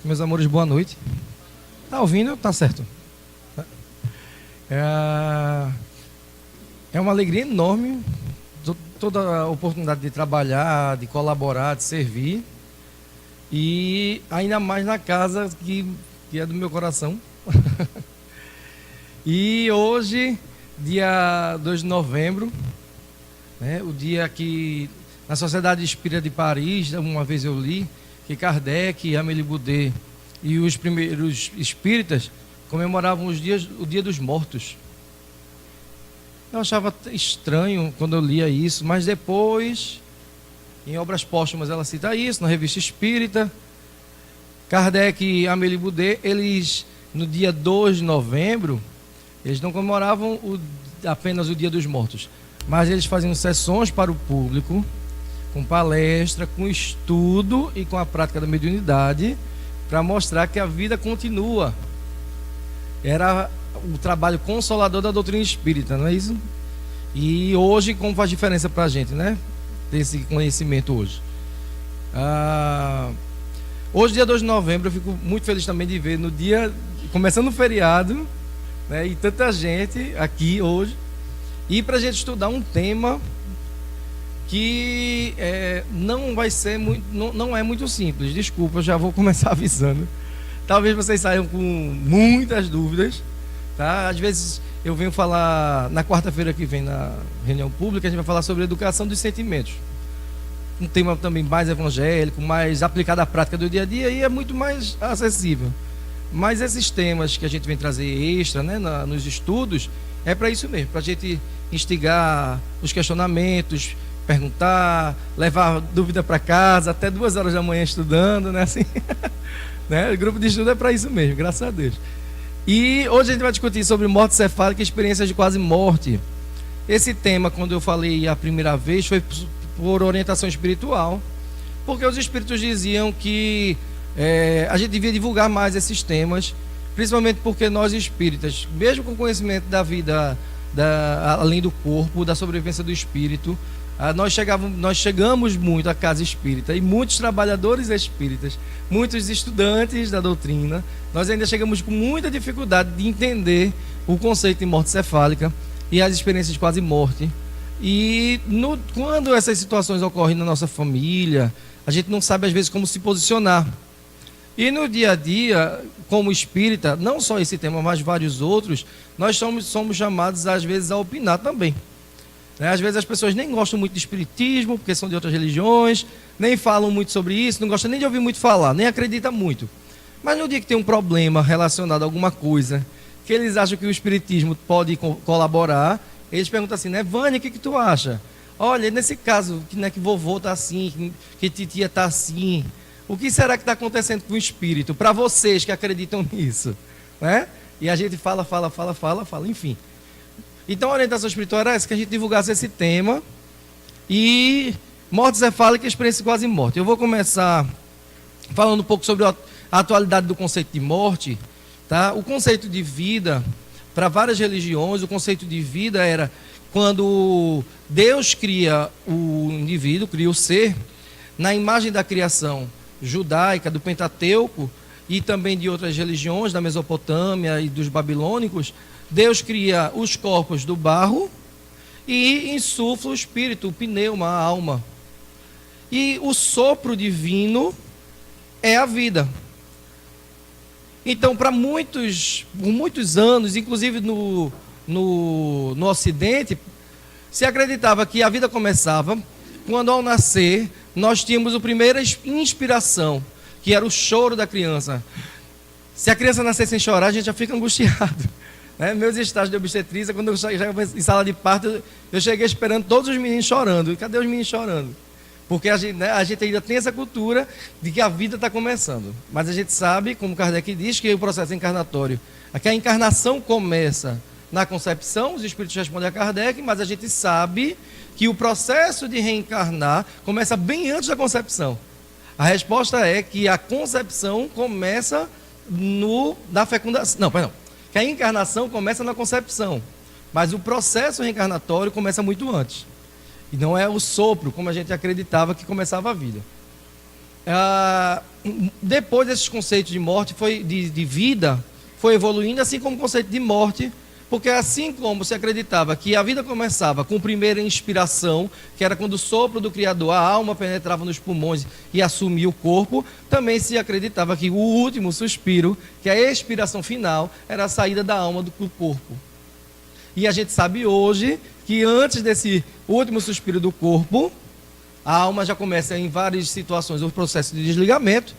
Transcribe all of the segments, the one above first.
Meus amores, boa noite. Tá ouvindo? Tá certo. É uma alegria enorme toda a oportunidade de trabalhar, de colaborar, de servir. E ainda mais na casa que é do meu coração. E hoje, dia 2 de novembro, né, o dia que na Sociedade Espírita de Paris, uma vez eu li, que Kardec, Amélie Boudet e os primeiros espíritas comemoravam o dia dos mortos. Eu achava estranho quando eu lia isso, mas depois, em obras póstumas, ela cita isso, na Revista Espírita. Kardec e Amélie Boudet, eles, no dia 2 de novembro, eles não comemoravam apenas o dia dos mortos, mas eles faziam sessões para o público, com palestra, com estudo e com a prática da mediunidade, para mostrar que a vida continua. Era o trabalho consolador da doutrina espírita, não é isso? E hoje, como faz diferença para a gente, né? Ter esse conhecimento hoje. Hoje, dia 2 de novembro, eu fico muito feliz também de ver no dia, começando o feriado, né? E tanta gente aqui hoje. E para a gente estudar um tema que não vai ser muito, não é muito simples. Desculpa, eu já vou começar avisando. Talvez vocês saiam com muitas dúvidas, tá? Às vezes eu venho falar na quarta-feira que vem na reunião pública, a gente vai falar sobre educação dos sentimentos. Um tema também mais evangélico, mais aplicado à prática do dia a dia e é muito mais acessível. Mas esses temas que a gente vem trazer extra, né, nos estudos, é para isso mesmo, para a gente instigar os questionamentos, perguntar, levar dúvida para casa, até 2 horas da manhã estudando, né? Assim, né? O grupo de estudo é para isso mesmo, graças a Deus. E hoje a gente vai discutir sobre morte cefálica e experiências de quase morte. Esse tema, quando eu falei a primeira vez, foi por orientação espiritual, porque os espíritos diziam que a gente devia divulgar mais esses temas, principalmente porque nós espíritas, mesmo com conhecimento da vida além do corpo, da sobrevivência do espírito, nós chegamos muito à casa espírita e muitos trabalhadores espíritas, muitos estudantes da doutrina, nós ainda chegamos com muita dificuldade de entender o conceito de morte cefálica e as experiências de quase morte. E quando essas situações ocorrem na nossa família, a gente não sabe às vezes como se posicionar. E no dia a dia, como espírita, não só esse tema, mas vários outros, nós somos chamados às vezes a opinar também. Às vezes as pessoas nem gostam muito de espiritismo, porque são de outras religiões, nem falam muito sobre isso, não gostam nem de ouvir muito falar, nem acreditam muito. Mas no dia que tem um problema relacionado a alguma coisa, que eles acham que o espiritismo pode colaborar, eles perguntam assim, né, Vânia, o que tu acha? Olha, nesse caso, que vovô está assim, que titia está assim, o que será que está acontecendo com o espírito? Para vocês que acreditam nisso, né? E a gente fala, enfim. Então a orientação espiritual era essa, que a gente divulgasse esse tema. E morte cefálica e experiência de quase morte. Eu vou começar falando um pouco sobre a atualidade do conceito de morte, tá? O conceito de vida, para várias religiões, o conceito de vida era quando Deus cria o indivíduo, cria o ser, na imagem da criação judaica, do Pentateuco, e também de outras religiões, da Mesopotâmia e dos babilônicos. Deus cria os corpos do barro e insufla o espírito, o pneuma, a alma. E o sopro divino é a vida. Então, por muitos anos, inclusive no Ocidente, se acreditava que a vida começava quando, ao nascer, nós tínhamos a primeira inspiração, que era o choro da criança. Se a criança nascer sem chorar, a gente já fica angustiado. Meus estágios de obstetrícia, quando eu chegava em sala de parto, eu cheguei esperando todos os meninos chorando. E cadê os meninos chorando? Porque a gente ainda tem essa cultura de que a vida está começando. Mas a gente sabe, como Kardec diz, que o processo encarnatório, que a encarnação começa na concepção, os espíritos respondem a Kardec, mas a gente sabe que o processo de reencarnar começa bem antes da concepção. A resposta é que a concepção começa na fecundação. Não, perdão. Que a encarnação começa na concepção, mas o processo reencarnatório começa muito antes. E não é o sopro, como a gente acreditava que começava a vida. Depois desses conceitos de morte, de vida, foi evoluindo, assim como o conceito de morte, porque assim como se acreditava que a vida começava com a primeira inspiração, que era quando o sopro do Criador, a alma penetrava nos pulmões e assumia o corpo, também se acreditava que o último suspiro, que a expiração final, era a saída da alma do corpo. E a gente sabe hoje que antes desse último suspiro do corpo, a alma já começa em várias situações o processo de desligamento,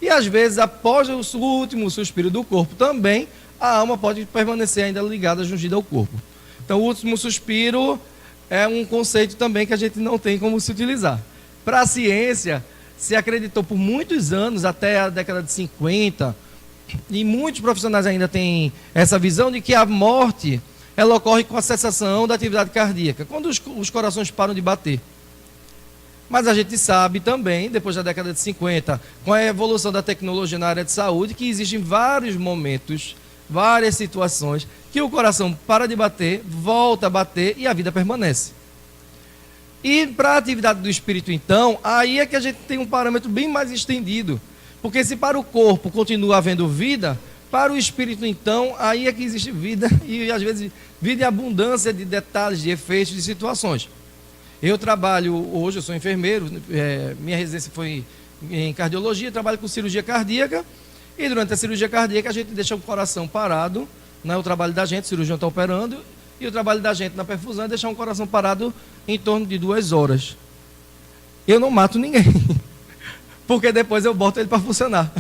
e às vezes após o último suspiro do corpo também, a alma pode permanecer ainda ligada, jungida ao corpo. Então, o último suspiro é um conceito também que a gente não tem como se utilizar. Para a ciência, se acreditou por muitos anos, até a década de 50, e muitos profissionais ainda têm essa visão de que a morte ela ocorre com a cessação da atividade cardíaca, quando os corações param de bater. Mas a gente sabe também, depois da década de 50, com a evolução da tecnologia na área de saúde, que existem vários momentos, várias situações, que o coração para de bater, volta a bater e a vida permanece. E para a atividade do espírito, então, aí é que a gente tem um parâmetro bem mais estendido. Porque se para o corpo continua havendo vida, para o espírito, então, aí é que existe vida, e às vezes vida em abundância de detalhes, de efeitos, de situações. Eu trabalho hoje, eu sou enfermeiro, minha residência foi em cardiologia, trabalho com cirurgia cardíaca, e durante a cirurgia cardíaca a gente deixa o coração parado, né? O trabalho da gente, o cirurgião está operando, e o trabalho da gente na perfusão é deixar um coração parado em torno de 2 horas. Eu não mato ninguém, porque depois eu boto ele para funcionar.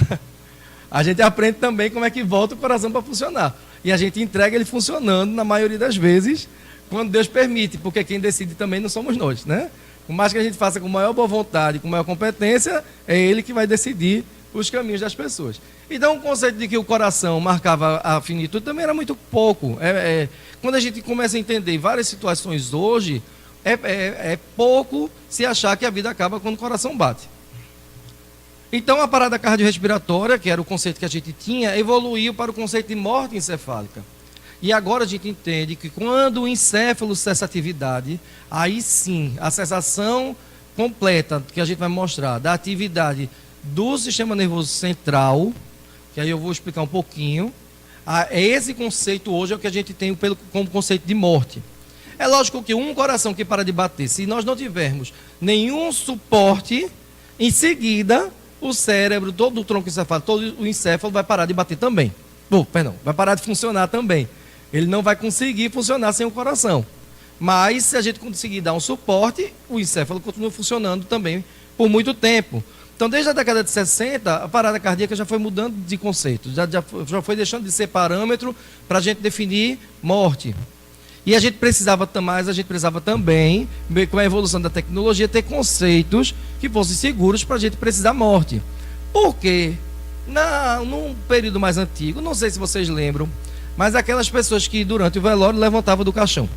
A gente aprende também como é que volta o coração para funcionar. E a gente entrega ele funcionando, na maioria das vezes, quando Deus permite, porque quem decide também não somos nós, né? Por mais que a gente faça com maior boa vontade, com maior competência, é Ele que vai decidir os caminhos das pessoas. Então, o conceito de que o coração marcava a finitude também era muito pouco. Quando a gente começa a entender várias situações hoje, é pouco se achar que a vida acaba quando o coração bate. Então, a parada cardiorrespiratória, que era o conceito que a gente tinha, evoluiu para o conceito de morte encefálica. E agora a gente entende que quando o encéfalo cessa a atividade, aí sim, a cessação completa, que a gente vai mostrar, da atividade do sistema nervoso central, que aí eu vou explicar um pouquinho, esse conceito hoje é o que a gente tem como conceito de morte. É lógico que um coração que para de bater, se nós não tivermos nenhum suporte, em seguida o cérebro, todo o tronco encefálico, todo o encéfalo vai parar de bater também. Vai parar de funcionar também. Ele não vai conseguir funcionar sem o coração. Mas se a gente conseguir dar um suporte, o encéfalo continua funcionando também por muito tempo. Então, desde a década de 60, a parada cardíaca já foi mudando de conceito, já foi deixando de ser parâmetro para a gente definir morte. E a gente precisava também, com a evolução da tecnologia, ter conceitos que fossem seguros para a gente precisar morte. Por quê? Num período mais antigo, não sei se vocês lembram, mas aquelas pessoas que durante o velório levantavam do caixão.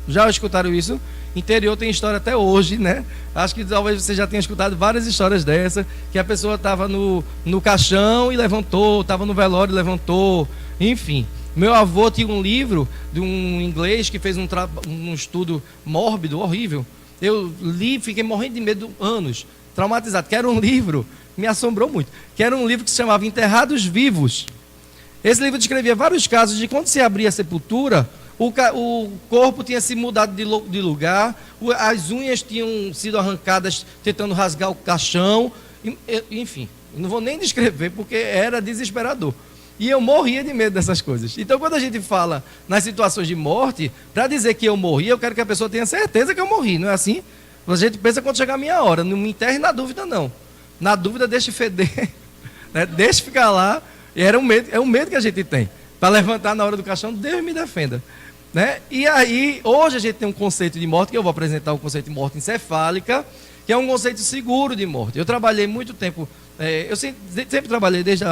Já escutaram isso? Interior tem história até hoje, né? Acho que talvez você já tenha escutado várias histórias dessa, que a pessoa estava no caixão e levantou, estava no velório e levantou, enfim. Meu avô tinha um livro de um inglês que fez um estudo mórbido, horrível. Eu li, fiquei morrendo de medo anos, traumatizado, que era um livro, me assombrou muito, que era um livro que se chamava Enterrados Vivos. Esse livro descrevia vários casos de quando se abria a sepultura, o corpo tinha se mudado de lugar, as unhas tinham sido arrancadas tentando rasgar o caixão, enfim, não vou nem descrever porque era desesperador. E eu morria de medo dessas coisas. Então, quando a gente fala nas situações de morte, para dizer que eu morri, eu quero que a pessoa tenha certeza que eu morri, não é assim? A gente pensa quando chegar a minha hora, não me enterre na dúvida, não. Na dúvida, deixe feder, né? Deixe ficar lá. E é um medo que a gente tem. Para levantar na hora do caixão, Deus me defenda. Né? E aí, hoje a gente tem um conceito de morte, que eu vou apresentar o conceito de morte encefálica, que é um conceito seguro de morte. Eu trabalhei muito tempo, eu sempre trabalhei desde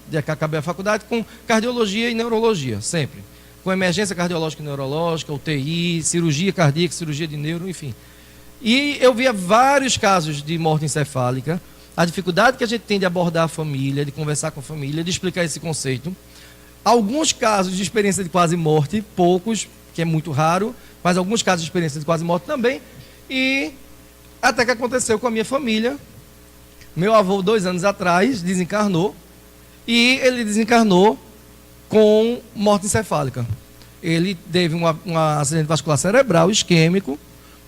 que acabei a faculdade com cardiologia e neurologia, sempre. Com emergência cardiológica e neurológica, UTI, cirurgia cardíaca, cirurgia de neuro, enfim. E eu via vários casos de morte encefálica, a dificuldade que a gente tem de abordar a família, de conversar com a família, de explicar esse conceito. Alguns casos de experiência de quase morte, poucos, que é muito raro, mas alguns casos de experiência de quase morte também. E até que aconteceu com a minha família, Meu avô, 2 anos atrás, desencarnou, e ele desencarnou com morte encefálica. Ele teve um acidente vascular cerebral isquêmico.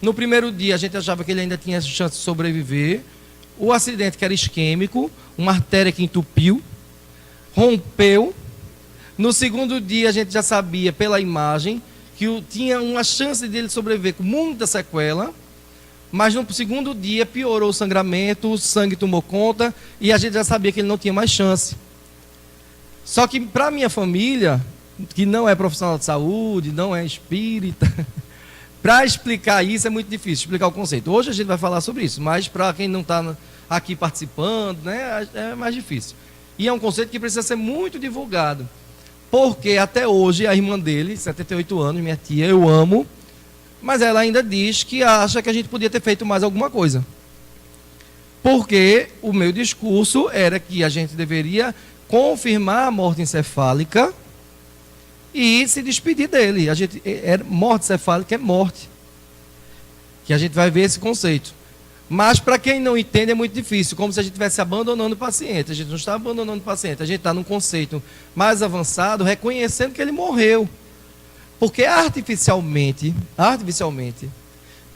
No primeiro dia, a gente achava que ele ainda tinha chance de sobreviver. O acidente, que era isquêmico, uma artéria que entupiu, rompeu. No segundo dia, a gente já sabia, pela imagem, que tinha uma chance dele sobreviver com muita sequela. Mas no segundo dia, piorou o sangramento, o sangue tomou conta, e a gente já sabia que ele não tinha mais chance. Só que, para a minha família, que não é profissional de saúde, não é espírita, para explicar isso é muito difícil, explicar o conceito. Hoje a gente vai falar sobre isso, mas para quem não está aqui participando, né, é mais difícil. E é um conceito que precisa ser muito divulgado, porque até hoje a irmã dele, 78 anos, minha tia, eu amo, mas ela ainda diz que acha que a gente podia ter feito mais alguma coisa. Porque o meu discurso era que a gente deveria confirmar a morte encefálica e se despedir dele. Morte encefálica é morte. Que a gente vai ver esse conceito. Mas para quem não entende é muito difícil, como se a gente estivesse abandonando o paciente. A gente não está abandonando o paciente, a gente está num conceito mais avançado, reconhecendo que ele morreu. Porque artificialmente,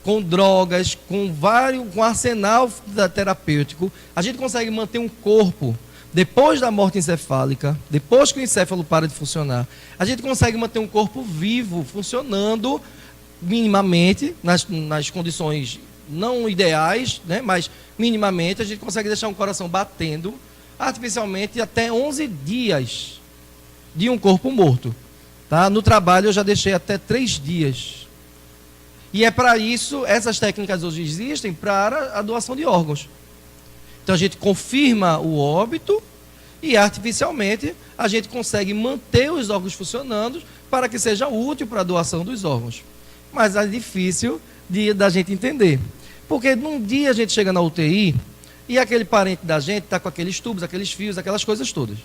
com drogas, com arsenal terapêutico, a gente consegue manter um corpo. Depois da morte encefálica, depois que o encéfalo para de funcionar, a gente consegue manter um corpo vivo, funcionando minimamente, nas condições não ideais, né, mas minimamente, a gente consegue deixar um coração batendo artificialmente até 11 dias de um corpo morto. Tá? No trabalho eu já deixei até 3 dias. E é para isso, essas técnicas hoje existem para a doação de órgãos. Então a gente confirma o óbito e artificialmente a gente consegue manter os órgãos funcionando para que seja útil para a doação dos órgãos. Mas é difícil da gente entender. Porque num dia a gente chega na UTI e aquele parente da gente está com aqueles tubos, aqueles fios, aquelas coisas todas.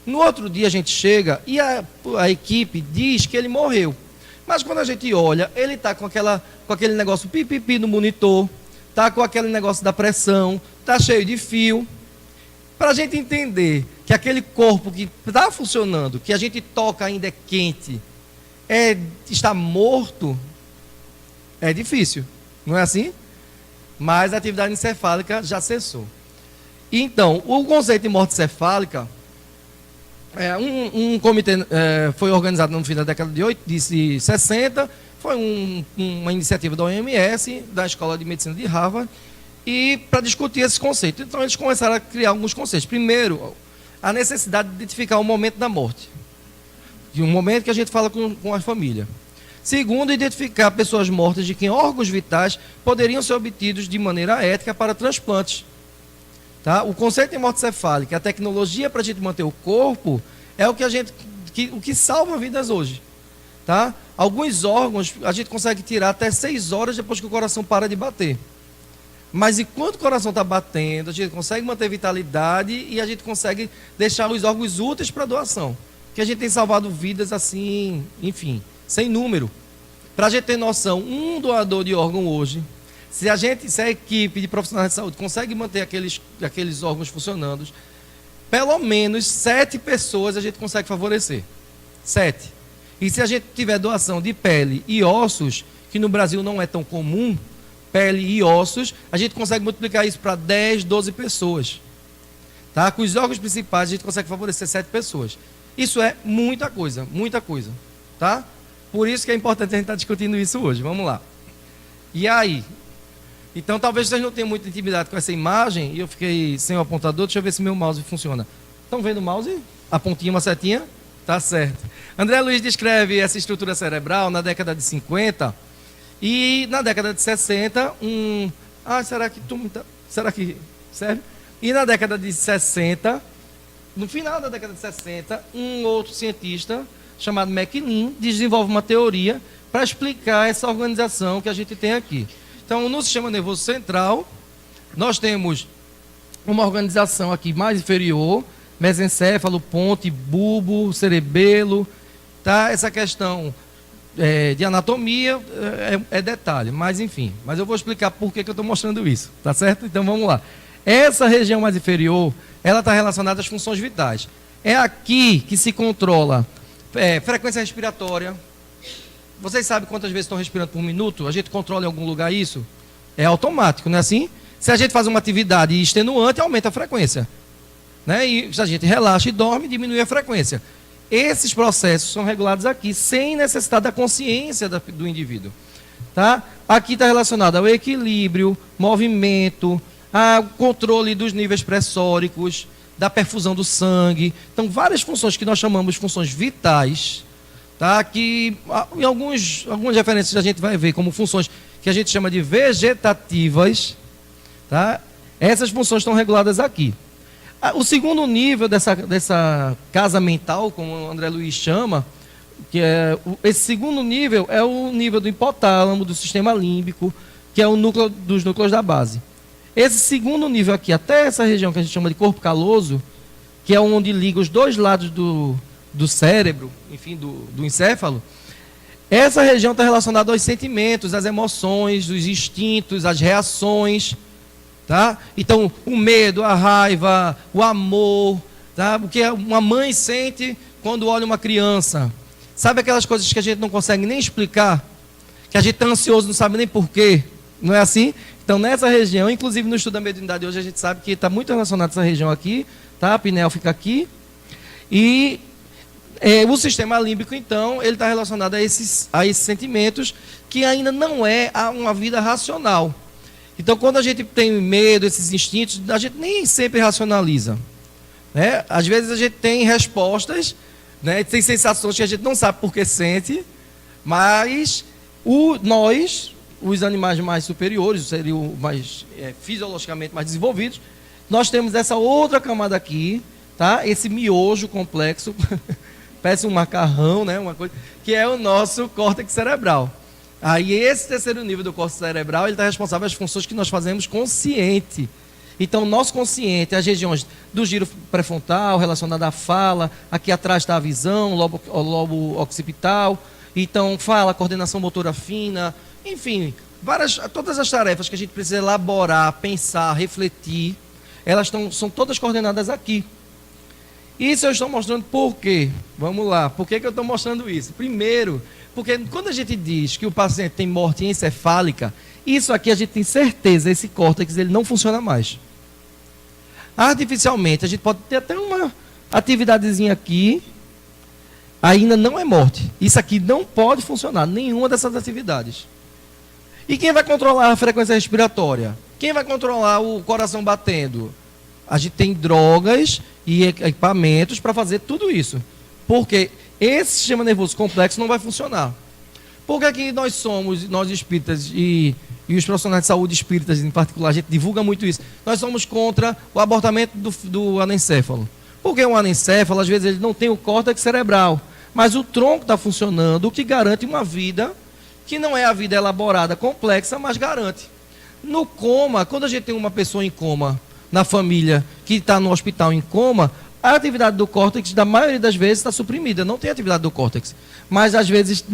No outro dia a gente chega e a equipe diz que ele morreu. Mas quando a gente olha, ele está com aquele negócio pipipi no monitor, está com aquele negócio da pressão, está cheio de fio. Para a gente entender que aquele corpo que está funcionando, que a gente toca ainda é quente, está morto, é difícil, não é assim? Mas a atividade encefálica já cessou. Então, o conceito de morte encefálica, um comitê foi organizado no fim da década de 60, foi uma iniciativa da OMS, da Escola de Medicina de Harvard, e para discutir esse conceito. Então eles começaram a criar alguns conceitos. Primeiro, a necessidade de identificar o momento da morte, de um momento que a gente fala com a família. Segundo, identificar pessoas mortas de quem órgãos vitais poderiam ser obtidos de maneira ética para transplantes. Tá? O conceito de morte encefálica, a tecnologia para a gente manter o corpo, é o que salva vidas hoje. Tá? Alguns órgãos a gente consegue tirar até 6 horas depois que o coração para de bater. Mas enquanto o coração está batendo, a gente consegue manter vitalidade e a gente consegue deixar os órgãos úteis para doação. Porque a gente tem salvado vidas assim, enfim, sem número. Para a gente ter noção, um doador de órgão hoje, se a equipe de profissionais de saúde consegue manter aqueles órgãos funcionando, pelo menos 7 pessoas a gente consegue favorecer. 7. E se a gente tiver doação de pele e ossos, que no Brasil não é tão comum, pele e ossos, a gente consegue multiplicar isso para 10, 12 pessoas. Tá? Com os órgãos principais, a gente consegue favorecer 7 pessoas. Isso é muita coisa, muita coisa. Tá? Por isso que é importante a gente estar discutindo isso hoje. Vamos lá. E aí? Então, talvez vocês não tenham muita intimidade com essa imagem, e eu fiquei sem o apontador. Deixa eu ver se meu mouse funciona. Estão vendo o mouse? A pontinha, uma setinha? Tá certo. André Luiz descreve essa estrutura cerebral na década de 50, e na década de 60, será que serve? E na década de 60, no final da década de 60, um outro cientista chamado MacLean desenvolve uma teoria para explicar essa organização que a gente tem aqui. Então, no sistema nervoso central, nós temos uma organização aqui mais inferior, mesencéfalo, ponte, bulbo, cerebelo, tá? Essa questão de anatomia é detalhe, mas enfim. Mas eu vou explicar por que eu estou mostrando isso, tá certo? Então, vamos lá. Essa região mais inferior, ela está relacionada às funções vitais. É aqui que se controla frequência respiratória. Vocês sabem quantas vezes estão respirando por minuto? A gente controla em algum lugar isso? É automático, não é assim? Se a gente faz uma atividade extenuante, aumenta a frequência. Né? E se a gente relaxa e dorme, diminui a frequência. Esses processos são regulados aqui, sem necessidade da consciência do indivíduo. Tá? Aqui está relacionado ao equilíbrio, movimento, ao controle dos níveis pressóricos, da perfusão do sangue. Então, várias funções que nós chamamos de funções vitais, tá? Que em algumas referências a gente vai ver como funções que a gente chama de vegetativas. Tá? Essas funções estão reguladas aqui. O segundo nível dessa casa mental, como o André Luiz chama, esse segundo nível é o nível do hipotálamo, do sistema límbico, que é o núcleo dos núcleos da base. Esse segundo nível aqui, até essa região que a gente chama de corpo caloso, que é onde liga os dois lados do cérebro, enfim, do encéfalo, essa região está relacionada aos sentimentos, às emoções, os instintos, as reações. Tá? Então, o medo, a raiva, o amor, tá? O que uma mãe sente quando olha uma criança. Sabe aquelas coisas que a gente não consegue nem explicar? Que a gente está ansioso, não sabe nem porquê. Não é assim? Então, nessa região, inclusive no estudo da mediunidade hoje, a gente sabe que está muito relacionado a essa região aqui, tá? A pineal fica aqui. E o sistema límbico, então, ele está relacionado a esses sentimentos que ainda não é uma vida racional. Então, quando a gente tem medo, esses instintos, a gente nem sempre racionaliza. Né? Às vezes a gente tem respostas, né? Tem sensações que a gente não sabe por que sente, mas nós, os animais mais superiores, seriam mais fisiologicamente mais desenvolvidos, nós temos essa outra camada aqui, tá? Esse miojo complexo, parece um macarrão, né? Uma coisa, que é o nosso córtex cerebral. Aí esse terceiro nível do córtex cerebral, ele está responsável pelas funções que nós fazemos consciente. Então, o nosso consciente, as regiões do giro pré-frontal, relacionada à fala, aqui atrás está a visão, o lobo occipital, então fala, coordenação motora fina, enfim, todas as tarefas que a gente precisa elaborar, pensar, refletir, elas são todas coordenadas aqui. Isso eu estou mostrando por quê? Vamos lá, por que eu estou mostrando isso? Primeiro, porque quando a gente diz que o paciente tem morte encefálica, isso aqui a gente tem certeza, esse córtex ele não funciona mais. Artificialmente, a gente pode ter até uma atividadezinha aqui, ainda não é morte. Isso aqui não pode funcionar, nenhuma dessas atividades. E quem vai controlar a frequência respiratória? Quem vai controlar o coração batendo? A gente tem drogas e equipamentos para fazer tudo isso. Porque esse sistema nervoso complexo não vai funcionar. Por que que nós espíritas e os profissionais de saúde espíritas em particular, a gente divulga muito isso, nós somos contra o abortamento do anencéfalo. Porque o anencéfalo, às vezes, ele não tem o córtex cerebral, mas o tronco está funcionando, o que garante uma vida que não é a vida elaborada, complexa, mas garante. No coma, quando a gente tem uma pessoa em coma na família que está no hospital em coma, a atividade do córtex, da maioria das vezes, está suprimida. Não tem atividade do córtex. Mas, às vezes,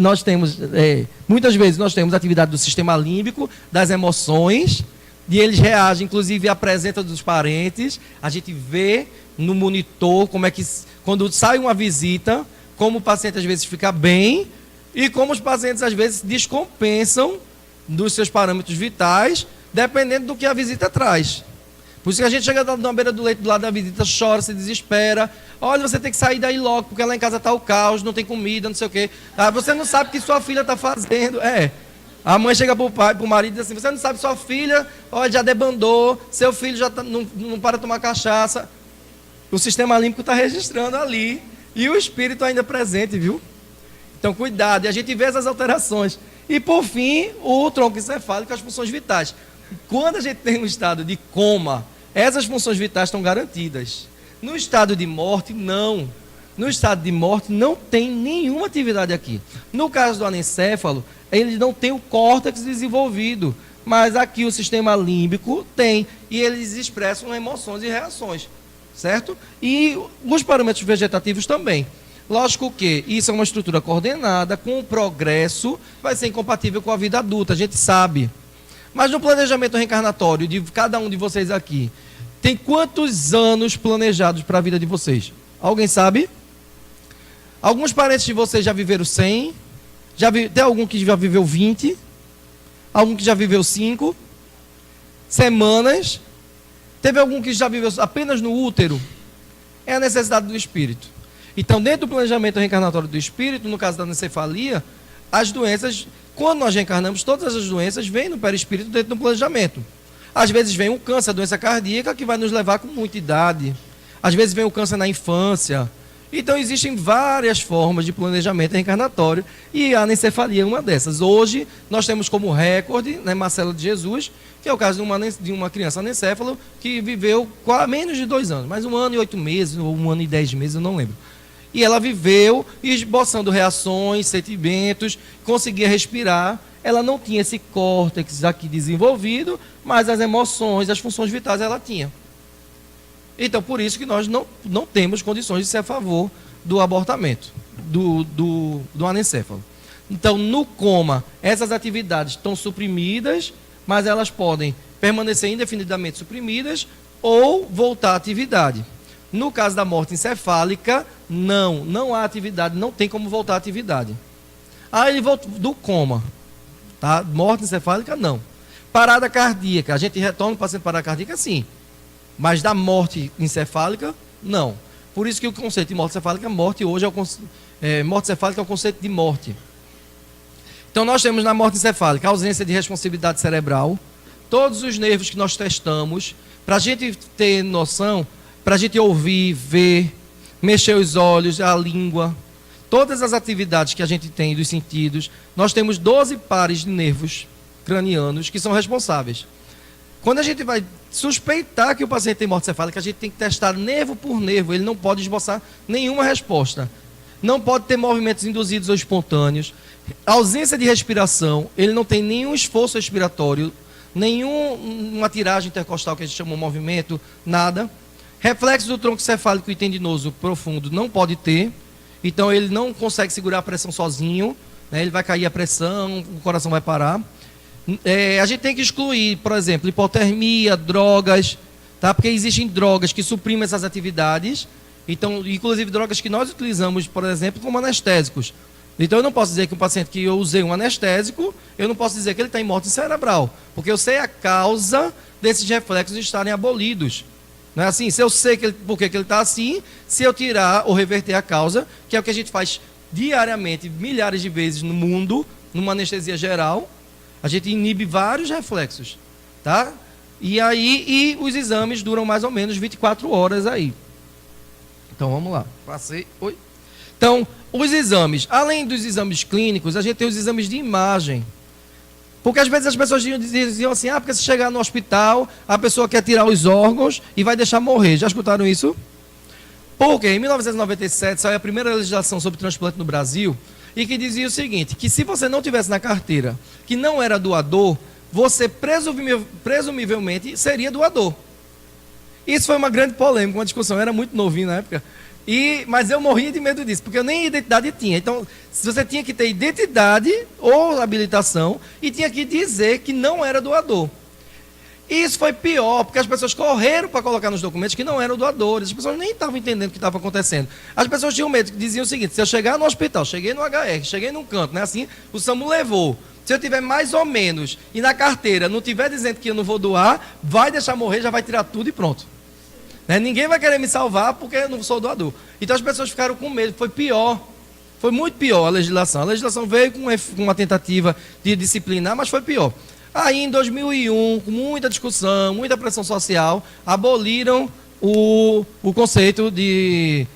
muitas vezes, nós temos atividade do sistema límbico, das emoções, e eles reagem, inclusive, à presença dos parentes. A gente vê no monitor como é que, quando sai uma visita, como o paciente, às vezes, fica bem, e como os pacientes, às vezes, descompensam dos seus parâmetros vitais, dependendo do que a visita traz. Por isso que a gente chega na beira do leito, do lado da visita, chora, se desespera. Olha, você tem que sair daí logo, porque lá em casa está o caos, não tem comida, não sei o quê. Ah, você não sabe o que sua filha está fazendo. A mãe chega para o pai, para o marido e diz assim, você não sabe, sua filha, olha, já debandou, seu filho já não para de tomar cachaça. O sistema límbico está registrando ali. E o espírito ainda presente, viu? Então, cuidado. E a gente vê essas alterações. E, por fim, o tronco encefálico, as funções vitais. Quando a gente tem um estado de coma, essas funções vitais estão garantidas. No estado de morte, não. No estado de morte, não tem nenhuma atividade aqui. No caso do anencéfalo, ele não tem o córtex desenvolvido, mas aqui o sistema límbico tem. E eles expressam emoções e reações, certo? E os parâmetros vegetativos também. Lógico que isso é uma estrutura coordenada, com o progresso, vai ser incompatível com a vida adulta, a gente sabe. Mas no planejamento reencarnatório de cada um de vocês aqui, tem quantos anos planejados para a vida de vocês? Alguém sabe? Alguns parentes de vocês já viveram 100? Tem algum que já viveu 20? Algum que já viveu 5 semanas? Teve algum que já viveu apenas no útero? É a necessidade do espírito. Então, dentro do planejamento reencarnatório do espírito, no caso da anencefalia, as doenças, quando nós reencarnamos, todas as doenças vêm no perispírito dentro do planejamento. Às vezes vem um câncer, a doença cardíaca, que vai nos levar com muita idade. Às vezes vem o câncer na infância. Então, existem várias formas de planejamento reencarnatório e a anencefalia é uma dessas. Hoje, nós temos como recorde, né, Marcela de Jesus, que é o caso de uma criança anencéfalo que viveu menos de 2 anos, mas 1 ano e 8 meses, ou 1 ano e 10 meses, eu não lembro. E ela viveu esboçando reações, sentimentos, conseguia respirar. Ela não tinha esse córtex aqui desenvolvido, mas as emoções, as funções vitais ela tinha. Então, por isso que nós não temos condições de ser a favor do abortamento, do anencéfalo. Então, no coma, essas atividades estão suprimidas, mas elas podem permanecer indefinidamente suprimidas ou voltar à atividade. No caso da morte encefálica, não há atividade, não tem como voltar à atividade. Ele volta do coma, tá? Morte encefálica, não. Parada cardíaca, a gente retorna o paciente parada cardíaca, sim. Mas da morte encefálica, não. Por isso que o conceito de morte encefálica, morte hoje morte encefálica é o conceito de morte. Então nós temos na morte encefálica a ausência de responsividade cerebral, todos os nervos que nós testamos, para a gente ter noção, para a gente ouvir, ver, mexer os olhos, a língua, todas as atividades que a gente tem dos sentidos, nós temos 12 pares de nervos cranianos que são responsáveis. Quando a gente vai suspeitar que o paciente tem morte encefálica, a gente tem que testar nervo por nervo, ele não pode esboçar nenhuma resposta. Não pode ter movimentos induzidos ou espontâneos, ausência de respiração, ele não tem nenhum esforço respiratório, nenhuma tiragem intercostal que a gente chama de movimento, nada. Reflexo do tronco cefálico e tendinoso profundo não pode ter, então ele não consegue segurar a pressão sozinho, né? Ele vai cair a pressão, o coração vai parar. A gente tem que excluir, por exemplo, hipotermia, drogas, tá? Porque existem drogas que suprimem essas atividades, então, inclusive drogas que nós utilizamos, por exemplo, como anestésicos. Então eu não posso dizer que um paciente que eu usei um anestésico, eu não posso dizer que ele está em morte cerebral, porque eu sei a causa desses reflexos estarem abolidos. Não é assim? Se eu sei por que ele está assim, se eu tirar ou reverter a causa, que é o que a gente faz diariamente, milhares de vezes no mundo, numa anestesia geral, a gente inibe vários reflexos, tá? E os exames duram mais ou menos 24 horas aí. Então, vamos lá. Oi. Então, os exames, além dos exames clínicos, a gente tem os exames de imagem. Porque às vezes as pessoas diziam assim, porque se chegar no hospital, a pessoa quer tirar os órgãos e vai deixar morrer. Já escutaram isso? Porque em 1997 saiu a primeira legislação sobre transplante no Brasil, e que dizia o seguinte, que se você não tivesse na carteira que não era doador, você presumivelmente seria doador. Isso foi uma grande polêmica, uma discussão, eu era muito novinho na época, mas eu morria de medo disso, porque eu nem identidade tinha. Então, você tinha que ter identidade ou habilitação e tinha que dizer que não era doador. E isso foi pior, porque as pessoas correram para colocar nos documentos que não eram doadores. As pessoas nem estavam entendendo o que estava acontecendo. As pessoas tinham medo, diziam o seguinte, se eu chegar no hospital, cheguei no HR, cheguei num canto, né, assim, o SAMU levou. Se eu tiver mais ou menos, e na carteira não tiver dizendo que eu não vou doar, vai deixar morrer, já vai tirar tudo e pronto. Né? Ninguém vai querer me salvar porque eu não sou doador. Então as pessoas ficaram com medo, foi pior. Foi muito pior a legislação. A legislação veio com uma tentativa de disciplinar, mas foi pior. Aí em 2001, com muita discussão, muita pressão social, aboliram o conceito de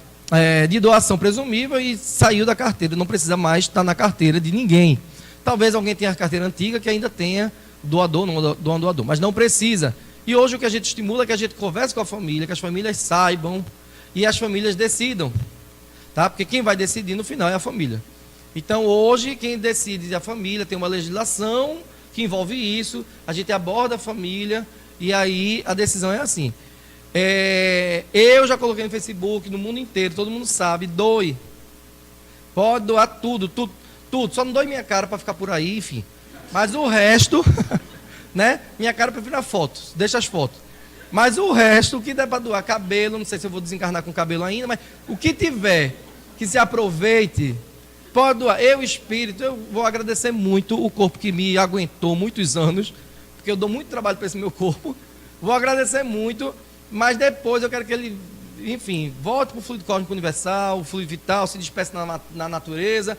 doação presumível e saiu da carteira. Não precisa mais estar na carteira de ninguém. Talvez alguém tenha a carteira antiga que ainda tenha doador, não doador, mas não precisa. E hoje o que a gente estimula é que a gente converse com a família, que as famílias saibam e as famílias decidam. Tá? Porque quem vai decidir no final é a família. Então hoje quem decide é a família, tem uma legislação que envolve isso, a gente aborda a família e aí a decisão é assim. Eu já coloquei no Facebook, no mundo inteiro, todo mundo sabe, doe. Pode doar tudo, só não doe minha cara para ficar por aí, enfim. Mas o resto, né? Minha cara para virar fotos, deixa as fotos. Mas o resto, o que der para doar, cabelo, não sei se eu vou desencarnar com cabelo ainda, mas o que tiver que se aproveite, pode doar. Eu, espírito, eu vou agradecer muito o corpo que me aguentou muitos anos, porque eu dou muito trabalho para esse meu corpo. Vou agradecer muito, mas depois eu quero que ele, enfim, volte para o fluido cósmico universal, o fluido vital, se despeça na natureza,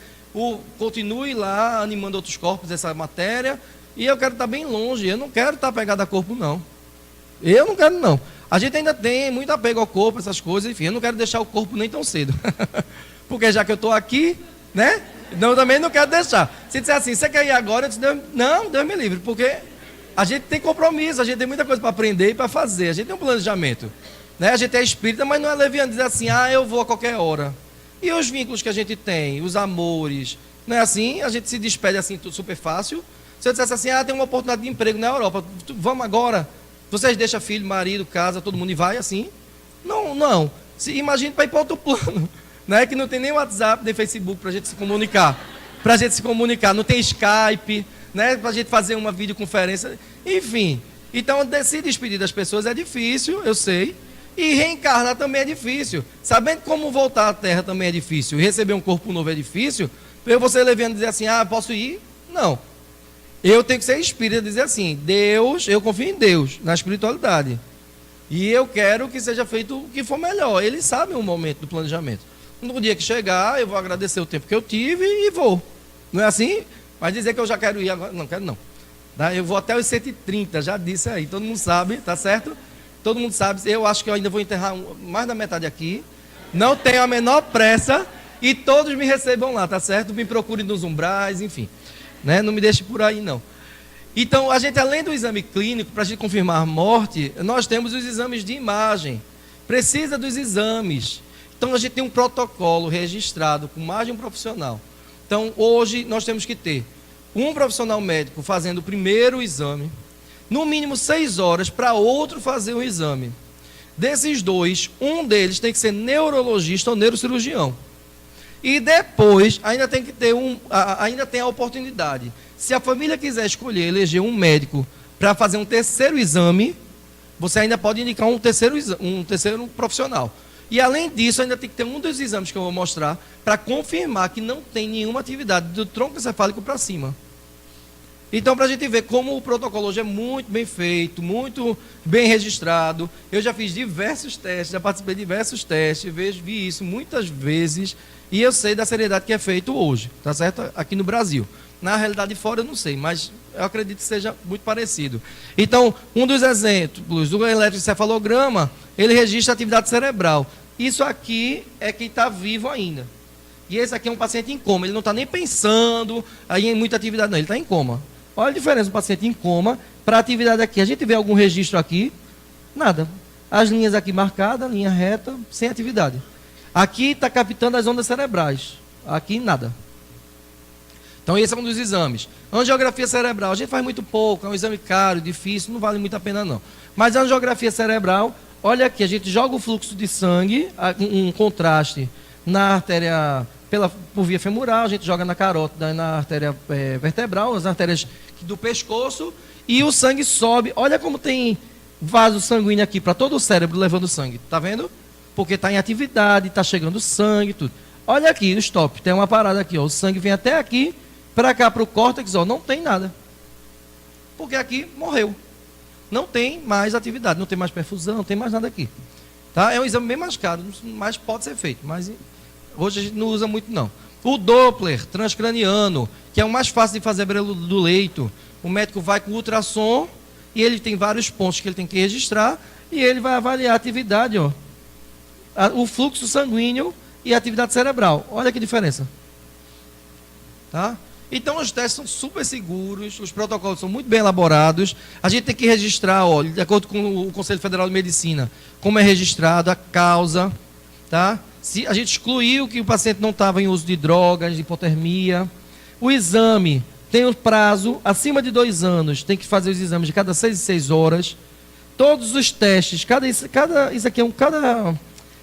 continue lá animando outros corpos, essa matéria, e eu quero estar bem longe, eu não quero estar pegado a corpo, não. Eu não quero, não. A gente ainda tem muito apego ao corpo, essas coisas, enfim, eu não quero deixar o corpo nem tão cedo. Porque já que eu estou aqui, né? Então eu também não quero deixar. Se disser assim, você quer ir agora? Eu disse, não, Deus me livre, porque a gente tem compromisso, a gente tem muita coisa para aprender e para fazer, a gente tem um planejamento. Né? A gente é espírita, mas não é leviano dizer assim, eu vou a qualquer hora. E os vínculos que a gente tem, os amores, não é assim? A gente se despede assim, tudo super fácil. Se eu dissesse assim, tem uma oportunidade de emprego na Europa, vamos agora. Vocês deixam filho, marido, casa, todo mundo e vai assim? Não. Imagine para ir para outro plano. Né? Que não tem nem WhatsApp, nem Facebook para a gente se comunicar. Não tem Skype, né? Para a gente fazer uma videoconferência. Enfim. Então, se despedir das pessoas é difícil, eu sei. E reencarnar também é difícil. Sabendo como voltar à Terra também é difícil. E receber um corpo novo é difícil. Eu vou ser leviano e dizer assim, posso ir? Não. Eu tenho que ser espírita e dizer assim, Deus, eu confio em Deus, na espiritualidade. E eu quero que seja feito o que for melhor. Eles sabem o momento do planejamento. No dia que chegar, eu vou agradecer o tempo que eu tive e vou. Não é assim? Mas dizer que eu já quero ir agora, não quero não. Tá? Eu vou até os 130, já disse aí, todo mundo sabe, tá certo? Todo mundo sabe, eu acho que eu ainda vou enterrar mais da metade aqui. Não tenho a menor pressa e todos me recebam lá, tá certo? Me procurem nos umbrais, enfim. Né? Não me deixe por aí, não. Então, a gente, além do exame clínico, para a gente confirmar a morte, nós temos os exames de imagem. Precisa dos exames. Então, a gente tem um protocolo registrado com mais de um profissional. Então, hoje, nós temos que ter um profissional médico fazendo o primeiro exame, no mínimo 6 horas, para outro fazer o exame. Desses dois, um deles tem que ser neurologista ou neurocirurgião. E depois, ainda tem que ter ainda tem a oportunidade. Se a família quiser escolher, eleger um médico para fazer um terceiro exame, você ainda pode indicar um terceiro profissional. E além disso, ainda tem que ter um dos exames que eu vou mostrar para confirmar que não tem nenhuma atividade do tronco encefálico para cima. Então, para a gente ver como o protocolo hoje é muito bem feito, muito bem registrado. Eu já fiz diversos testes, já participei de diversos testes, vi isso muitas vezes e eu sei da seriedade que é feito hoje, tá certo? Aqui no Brasil. Na realidade, fora eu não sei, mas eu acredito que seja muito parecido. Então, um dos exemplos do eletroencefalograma, ele registra a atividade cerebral. Isso aqui é quem está vivo ainda. E esse aqui é um paciente em coma, ele não está nem pensando aí em muita atividade, não, ele está em coma. Olha a diferença do paciente em coma para a atividade aqui. A gente vê algum registro aqui? Nada. As linhas aqui marcadas, linha reta, sem atividade. Aqui está captando as ondas cerebrais. Aqui nada. Então esse é um dos exames. Angiografia cerebral, a gente faz muito pouco, é um exame caro, difícil, não vale muito a pena não. Mas a angiografia cerebral, olha aqui, a gente joga o fluxo de sangue, um contraste na artéria por via femoral, a gente joga na carótida, na artéria vertebral, as artérias do pescoço, e o sangue sobe. Olha como tem vaso sanguíneo aqui para todo o cérebro levando sangue, tá vendo? Porque está em atividade, está chegando sangue, tudo. Olha aqui, o stop, tem uma parada aqui, ó, o sangue vem até aqui, para cá, para o córtex, ó, não tem nada. Porque aqui morreu. Não tem mais atividade, não tem mais perfusão, não tem mais nada aqui. Tá? É um exame bem mais caro, mas pode ser feito, mas hoje a gente não usa muito não. O Doppler transcraniano, que é o mais fácil de fazer do leito. O médico vai com o ultrassom e ele tem vários pontos que ele tem que registrar e ele vai avaliar a atividade, ó, o fluxo sanguíneo e a atividade cerebral. Olha que diferença. Tá? Então os testes são super seguros, os protocolos são muito bem elaborados. A gente tem que registrar, ó, de acordo com o Conselho Federal de Medicina, como é registrado, a causa, tá? Se a gente excluiu que o paciente não estava em uso de drogas, de hipotermia. O exame tem um prazo, acima de 2 anos, tem que fazer os exames de cada 6 em 6 horas. Todos os testes, cada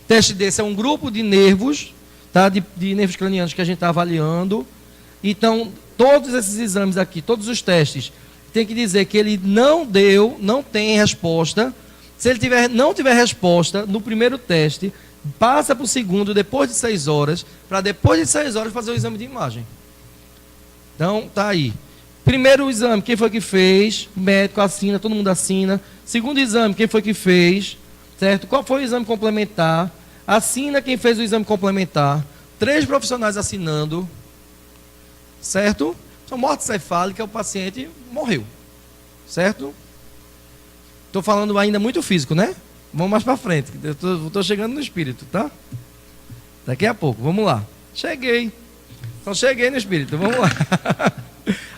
teste desse é um grupo de nervos, tá? De nervos cranianos que a gente está avaliando. Então, todos esses exames aqui, todos os testes, tem que dizer que ele não tem resposta Se ele não tiver resposta no primeiro teste, passa para o segundo depois de 6 horas, para depois de 6 horas fazer o exame de imagem. Então, tá aí. Primeiro exame, quem foi que fez? O médico assina, todo mundo assina. Segundo exame, quem foi que fez? Certo? Qual foi o exame complementar? Assina quem fez o exame complementar. 3 profissionais assinando. Certo? Então, morte cefálica, o paciente morreu. Certo? Estou falando ainda muito físico, né? Vamos mais para frente. Eu estou chegando no espírito, tá? Daqui a pouco, vamos lá. Cheguei. Então, cheguei no espírito, vamos lá.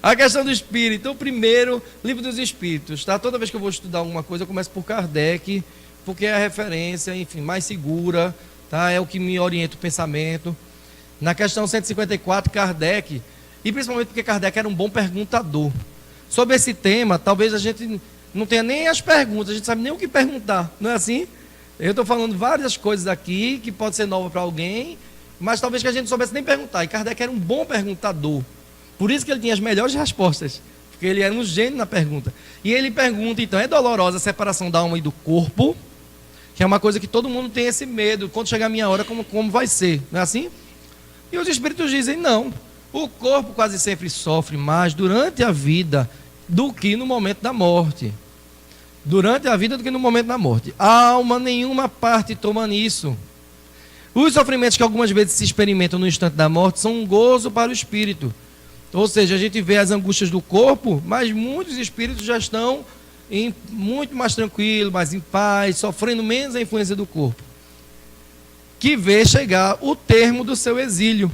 A questão do espírito, o primeiro, livro dos espíritos, tá? Toda vez que eu vou estudar alguma coisa, eu começo por Kardec, porque é a referência, enfim, mais segura, tá? É o que me orienta o pensamento. Na questão 154, Kardec, e principalmente porque Kardec era um bom perguntador. Sobre esse tema, talvez a gente não tenha nem as perguntas, a gente sabe nem o que perguntar, não é assim? Eu estou falando várias coisas aqui, que pode ser nova para alguém, mas talvez que a gente não soubesse nem perguntar, e Kardec era um bom perguntador. Por isso que ele tinha as melhores respostas, porque ele era um gênio na pergunta. E ele pergunta, então, é dolorosa a separação da alma e do corpo? Que é uma coisa que todo mundo tem esse medo, quando chegar a minha hora, como vai ser, não é assim? E os espíritos dizem, não, o corpo quase sempre sofre mais durante a vida do que no momento da morte. Durante a vida do que no momento da morte. A alma, nenhuma parte toma nisso. Os sofrimentos que algumas vezes se experimentam no instante da morte são um gozo para o espírito. Ou seja, a gente vê as angústias do corpo, mas muitos espíritos já estão muito mais tranquilos, mais em paz, sofrendo menos a influência do corpo. Que vê chegar o termo do seu exílio.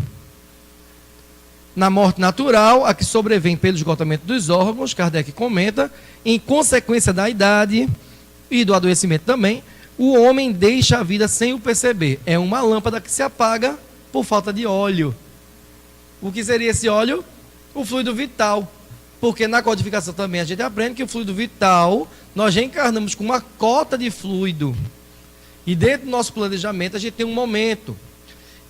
Na morte natural, a que sobrevém pelo esgotamento dos órgãos, Kardec comenta, em consequência da idade e do adoecimento também, o homem deixa a vida sem o perceber. É uma lâmpada que se apaga por falta de óleo. O que seria esse óleo? O fluido vital. Porque na codificação também a gente aprende que o fluido vital, nós reencarnamos com uma cota de fluido. E dentro do nosso planejamento a gente tem um momento.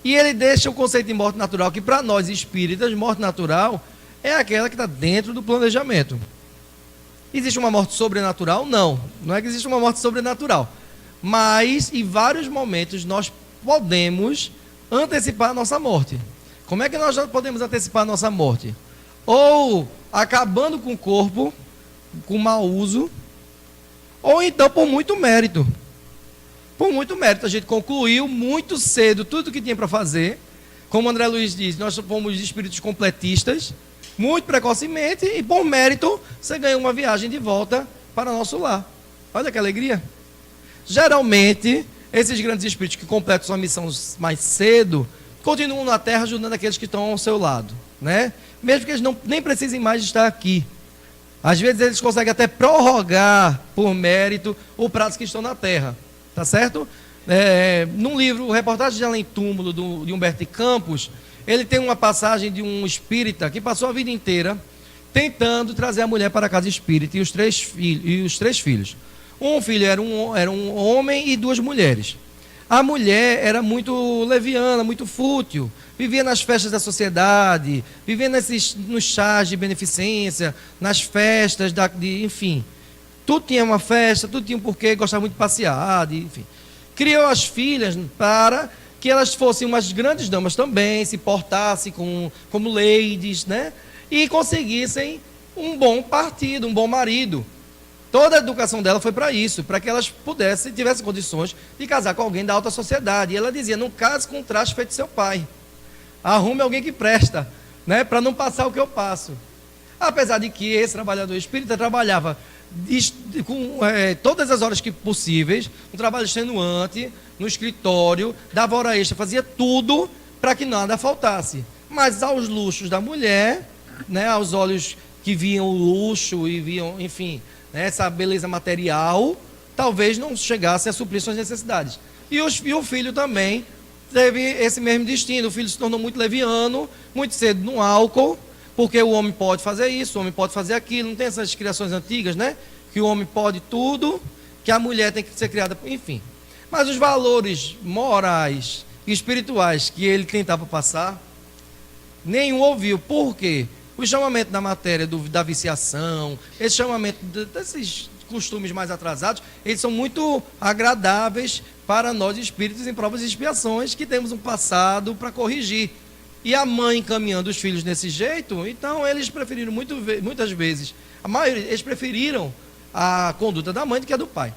E ele deixa o conceito de morte natural, que para nós espíritas, morte natural é aquela que está dentro do planejamento. Existe uma morte sobrenatural? Não. Não é que existe uma morte sobrenatural. Mas, em vários momentos, nós podemos antecipar a nossa morte. Como é que nós podemos antecipar a nossa morte? Ou acabando com o corpo, com mau uso, ou então por muito mérito. Por muito mérito, a gente concluiu muito cedo tudo o que tinha para fazer. Como o André Luiz diz, nós fomos espíritos completistas, muito precocemente, e por mérito, você ganhou uma viagem de volta para nosso lar. Olha que alegria. Geralmente, esses grandes espíritos que completam sua missão mais cedo, continuam na Terra ajudando aqueles que estão ao seu lado, né? Mesmo que eles nem precisem mais estar aqui. Às vezes eles conseguem até prorrogar, por mérito, o prazo que estão na Terra. Tá certo? Num livro, Reportagem de Além Túmulo, de Humberto de Campos, ele tem uma passagem de um espírita que passou a vida inteira tentando trazer a mulher para a casa espírita e os três filhos. Um filho era um homem e 2 mulheres. A mulher era muito leviana, muito fútil, vivia nas festas da sociedade, vivia nos chás de beneficência, nas festas, enfim. Tudo tinha uma festa, tudo tinha um porquê, gostava muito de passear, enfim. Criou as filhas para que elas fossem umas grandes damas também, se portassem como ladies, né? E conseguissem um bom partido, um bom marido. Toda a educação dela foi para isso, para que elas tivessem condições de casar com alguém da alta sociedade. E ela dizia, não case com um traste feito de seu pai. Arrume alguém que presta, né? Para não passar o que eu passo. Apesar de que esse trabalhador espírita trabalhava com todas as horas possíveis, um trabalho extenuante, no escritório, dava hora extra, fazia tudo para que nada faltasse. Mas aos luxos da mulher, né, aos olhos que viam o luxo e viam, enfim, né, essa beleza material, talvez não chegasse a suprir suas necessidades. E o filho também teve esse mesmo destino. O filho se tornou muito leviano, muito cedo no álcool, porque o homem pode fazer isso, o homem pode fazer aquilo, não tem essas criações antigas, né? Que o homem pode tudo, que a mulher tem que ser criada, enfim. Mas os valores morais e espirituais que ele tentava passar, nenhum ouviu. Por quê? O chamamento da matéria da viciação, esse chamamento desses costumes mais atrasados, eles são muito agradáveis para nós espíritos em provas e expiações, que temos um passado para corrigir. E a mãe encaminhando os filhos desse jeito, então eles preferiram muitas vezes, a maioria, eles preferiram a conduta da mãe do que a do pai.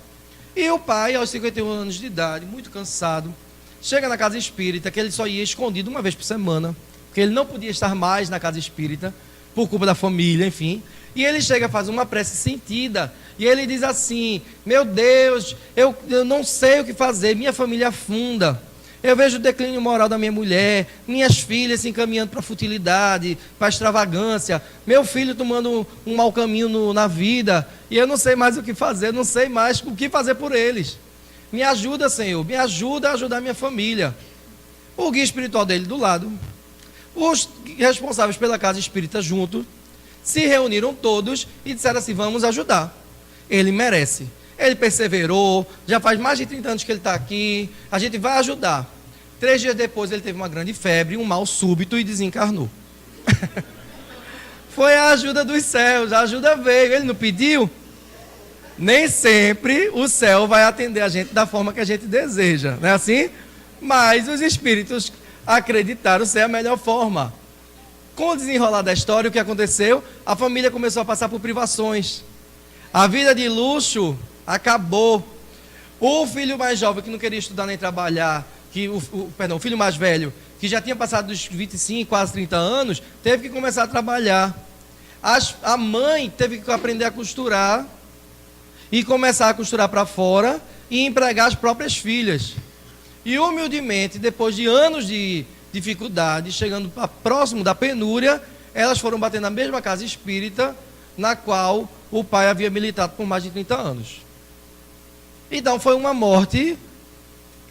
E o pai, aos 51 anos de idade, muito cansado, chega na casa espírita, que ele só ia escondido uma vez por semana, porque ele não podia estar mais na casa espírita, por culpa da família, enfim. E ele chega a fazer uma prece sentida, e ele diz assim: meu Deus, eu não sei o que fazer, minha família afunda. Eu vejo o declínio moral da minha mulher, minhas filhas se encaminhando para a futilidade, para a extravagância, meu filho tomando um mau caminho na vida, e eu não sei mais o que fazer, não sei mais o que fazer por eles. Me ajuda, Senhor, me ajuda a ajudar minha família. O guia espiritual dele do lado, os responsáveis pela casa espírita junto, se reuniram todos e disseram assim: vamos ajudar. Ele merece. Ele perseverou, já faz mais de 30 anos que ele está aqui, a gente vai ajudar. 3 dias depois ele teve uma grande febre, um mal súbito e desencarnou. Foi a ajuda dos céus, a ajuda veio, ele não pediu? Nem sempre o céu vai atender a gente da forma que a gente deseja, não é assim? Mas os espíritos acreditaram ser a melhor forma. Com o desenrolar da história, o que aconteceu? A família começou a passar por privações. A vida de luxo acabou. O filho mais jovem, que não queria estudar nem trabalhar, o filho mais velho, que já tinha passado dos 25, quase 30 anos, teve que começar a trabalhar. A mãe teve que aprender a costurar e começar a costurar para fora e empregar as próprias filhas. E humildemente, depois de anos de dificuldade, chegando próximo da penúria, elas foram bater na mesma casa espírita na qual o pai havia militado por mais de 30 anos. Então foi uma morte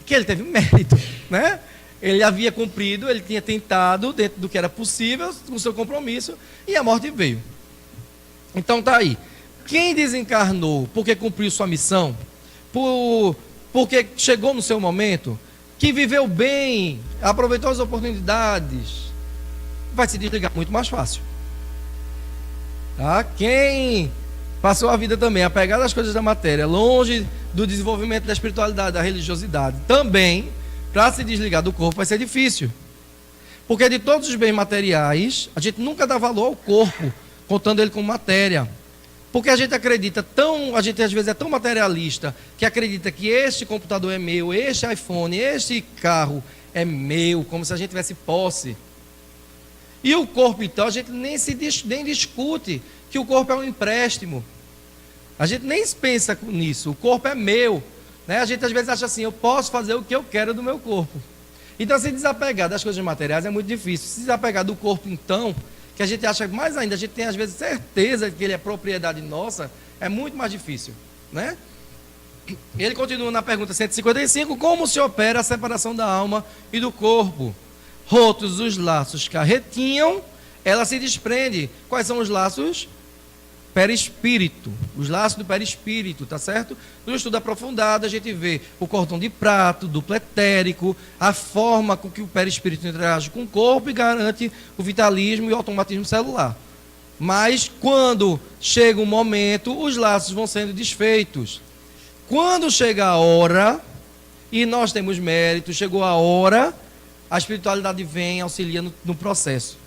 que ele teve mérito, né? Ele havia cumprido, ele tinha tentado dentro do que era possível, com o seu compromisso, e a morte veio. Então tá aí. Quem desencarnou porque cumpriu sua missão, porque chegou no seu momento, que viveu bem, aproveitou as oportunidades, vai se desligar muito mais fácil. Tá? Quem passou a vida também apegado às coisas da matéria, longe do desenvolvimento da espiritualidade, da religiosidade, também, para se desligar do corpo vai ser difícil. Porque de todos os bens materiais, a gente nunca dá valor ao corpo, contando ele como matéria. Porque a gente acredita a gente às vezes é tão materialista, que acredita que este computador é meu, este iPhone, este carro é meu, como se a gente tivesse posse. E o corpo, então, a gente nem discute que o corpo é um empréstimo. A gente nem pensa nisso, o corpo é meu. Né? A gente às vezes acha assim: eu posso fazer o que eu quero do meu corpo. Então, se desapegar das coisas materiais é muito difícil. Se desapegar do corpo, então, que a gente acha mais ainda, a gente tem às vezes certeza de que ele é propriedade nossa, é muito mais difícil, né? Ele continua na pergunta 155: como se opera a separação da alma e do corpo? Rotos os laços que a retinham, ela se desprende. Quais são os laços? Perispírito, os laços do perispírito, tá certo? No estudo aprofundado a gente vê o cordão de prato, duplo etérico, a forma com que o perispírito interage com o corpo e garante o vitalismo e o automatismo celular. Mas quando chega um momento, os laços vão sendo desfeitos. Quando chega a hora, e nós temos mérito, chegou a hora, a espiritualidade vem, auxilia no processo.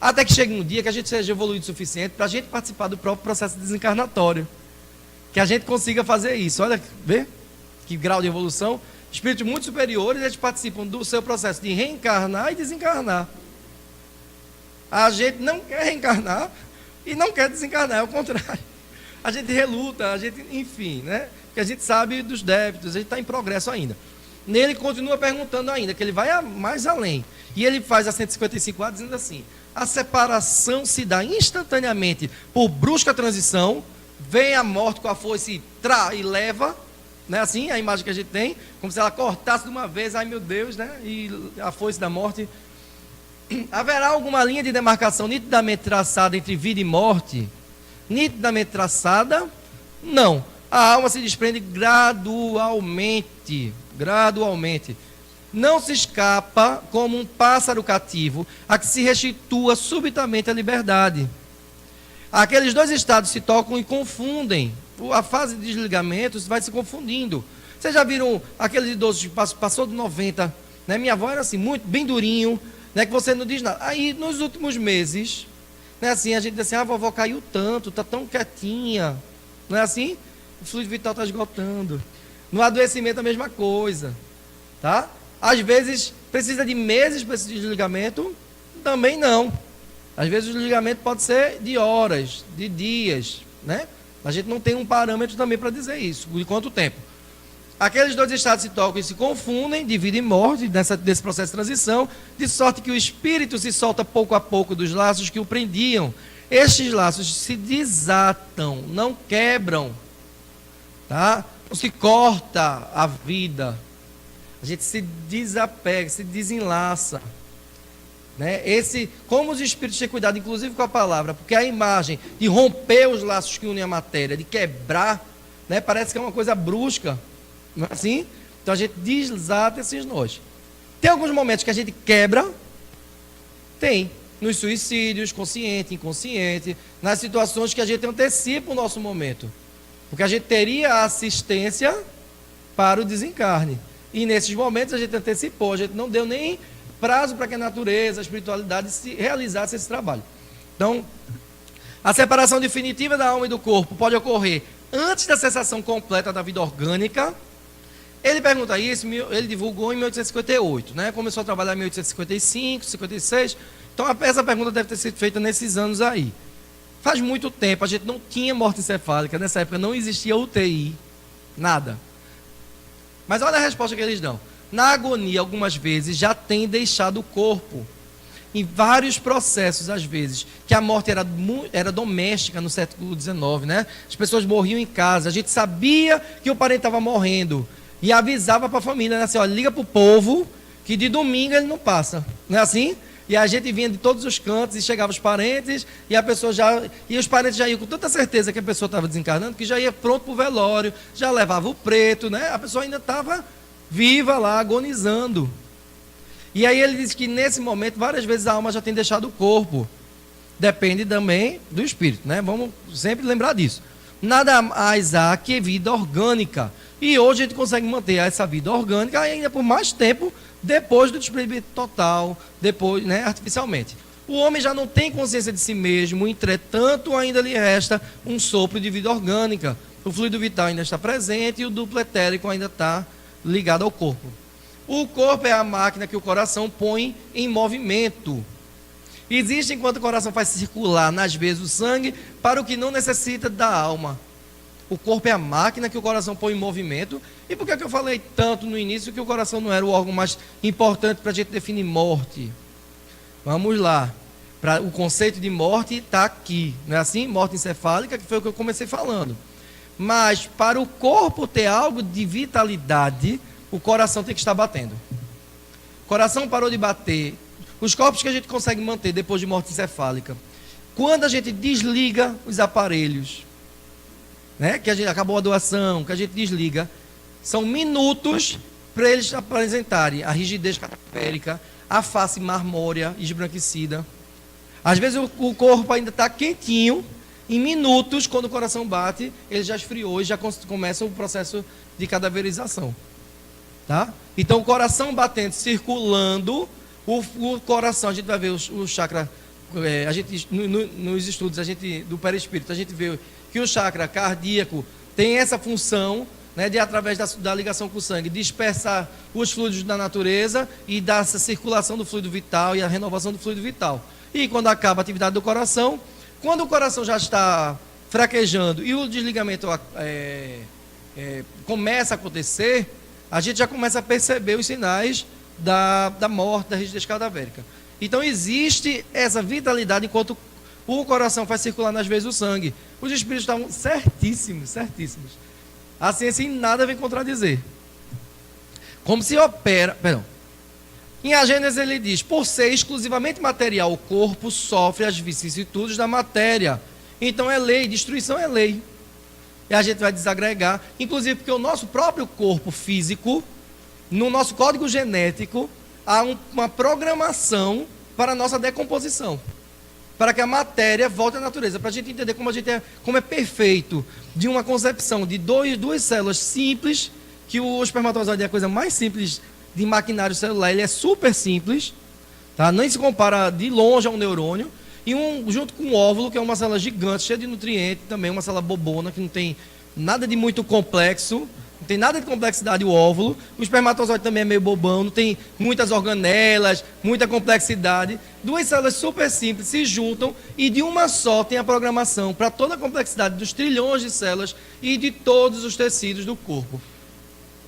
Até que chegue um dia que a gente seja evoluído o suficiente para a gente participar do próprio processo desencarnatório. Que a gente consiga fazer isso. Olha, vê que grau de evolução. Espíritos muito superiores, eles participam do seu processo de reencarnar e desencarnar. A gente não quer reencarnar e não quer desencarnar, é o contrário. A gente reluta, enfim, né? Porque a gente sabe dos débitos, a gente está em progresso ainda. Nele continua perguntando ainda, que ele vai mais além. E ele faz a 155A dizendo assim: a separação se dá instantaneamente por brusca transição, vem a morte com a foice e leva, né? Assim, a imagem que a gente tem, como se ela cortasse de uma vez, ai meu Deus, né? E a foice da morte. Haverá alguma linha de demarcação nitidamente traçada entre vida e morte? Nitidamente traçada? Não. A alma se desprende gradualmente. Não se escapa como um pássaro cativo a que se restitua subitamente a liberdade. Aqueles dois estados se tocam e confundem. A fase de desligamento vai se confundindo. Vocês já viram aquele idoso que passou de 90, né? Minha avó era assim, muito, bem durinho, né? Que você não diz nada. Aí, nos últimos meses, né? Assim, a gente diz assim, a vovó caiu tanto, está tão quietinha. Não é assim? O fluido vital está esgotando. No adoecimento, a mesma coisa. Tá? Às vezes, precisa de meses para esse desligamento? Também não. Às vezes, o desligamento pode ser de horas, de dias, né? A gente não tem um parâmetro também para dizer isso. De quanto tempo? Aqueles dois estados se tocam e se confundem, de vida e morte, desse processo de transição, de sorte que o espírito se solta pouco a pouco dos laços que o prendiam. Estes laços se desatam, não quebram, tá? Não se corta a vida. A gente se desapega, se desenlaça. Né? Como os espíritos têm cuidado, inclusive com a palavra, porque a imagem de romper os laços que unem a matéria, de quebrar, né? Parece que é uma coisa brusca, não é assim? Então a gente desata esses nós. Tem alguns momentos que a gente quebra, tem, nos suicídios, consciente, inconsciente, nas situações que a gente antecipa o nosso momento, porque a gente teria assistência para o desencarne, e nesses momentos a gente antecipou, a gente não deu nem prazo para que a natureza, a espiritualidade se realizasse esse trabalho. Então, a separação definitiva da alma e do corpo pode ocorrer antes da cessação completa da vida orgânica. Ele pergunta isso, ele divulgou em 1858, né? Começou a trabalhar em 1855, 56. Então, essa pergunta deve ter sido feita nesses anos aí. Faz muito tempo, a gente não tinha morte encefálica, nessa época não existia UTI, nada. Mas olha a resposta que eles dão. Na agonia, algumas vezes, já tem deixado o corpo. Em vários processos, às vezes, que a morte era doméstica no século XIX, né? As pessoas morriam em casa, a gente sabia que o parente estava morrendo e avisava para a família, né? Assim, olha, liga para o povo que de domingo ele não passa, não é assim? E a gente vinha de todos os cantos e chegava os parentes e a pessoa e os parentes já iam com tanta certeza que a pessoa estava desencarnando que já ia pronto para o velório, já levava o preto, né? A pessoa ainda estava viva lá, agonizando. E aí ele diz que nesse momento, várias vezes a alma já tem deixado o corpo. Depende também do espírito, né? Vamos sempre lembrar disso. Nada mais há que vida orgânica. E hoje a gente consegue manter essa vida orgânica ainda por mais tempo, depois do desprendimento total, depois, né, artificialmente. O homem já não tem consciência de si mesmo, entretanto ainda lhe resta um sopro de vida orgânica. O fluido vital ainda está presente e o duplo etérico ainda está ligado ao corpo. O corpo é a máquina que o coração põe em movimento. Existe enquanto o coração faz circular nas veias o sangue para o que não necessita da alma. O corpo é a máquina que o coração põe em movimento. E por que eu falei tanto no início que o coração não era o órgão mais importante para a gente definir morte? Vamos lá. O conceito de morte está aqui, não é assim? Morte encefálica, que foi o que eu comecei falando. Mas para o corpo ter algo de vitalidade, o coração tem que estar batendo. O coração parou de bater. Os corpos que a gente consegue manter depois de morte encefálica, quando a gente desliga os aparelhos, né, que a gente acabou a doação, que a gente desliga, são minutos para eles apresentarem a rigidez cadavérica, a face marmórea, esbranquecida. Às vezes o corpo ainda está quentinho. Em minutos, quando o coração bate, ele já esfriou e já começa o processo de cadaverização. Tá? Então, o coração batendo, circulando, o coração, a gente vai ver o chakra, nos estudos do perispírito, a gente vê que o chakra cardíaco tem essa função, né, de, através da ligação com o sangue, dispersar os fluidos da natureza e dar essa circulação do fluido vital e a renovação do fluido vital. E quando acaba a atividade do coração, quando o coração já está fraquejando e o desligamento começa a acontecer, a gente já começa a perceber os sinais da morte, da rigidez cadavérica. Então existe essa vitalidade enquanto o coração faz circular nas veias o sangue. Os espíritos estavam certíssimos, certíssimos. A ciência em nada vem contradizer. Como se opera... Em A Gênesis ele diz, por ser exclusivamente material, o corpo sofre as vicissitudes da matéria. Então é lei, destruição é lei. E a gente vai desagregar, inclusive porque o nosso próprio corpo físico, no nosso código genético, há uma programação para a nossa decomposição. para que a matéria volte à natureza, para a gente entender como é perfeito, de uma concepção de duas células simples, que o espermatozoide é a coisa mais simples de maquinário celular, ele é super simples, tá? Nem se compara de longe a um neurônio, e junto com o óvulo, que é uma célula gigante, cheia de nutrientes, também uma célula bobona, que não tem nada de muito complexo, não tem nada de complexidade o óvulo. O espermatozoide também é meio bobão, não tem muitas organelas, muita complexidade. Duas células super simples se juntam e de uma só tem a programação para toda a complexidade dos trilhões de células e de todos os tecidos do corpo.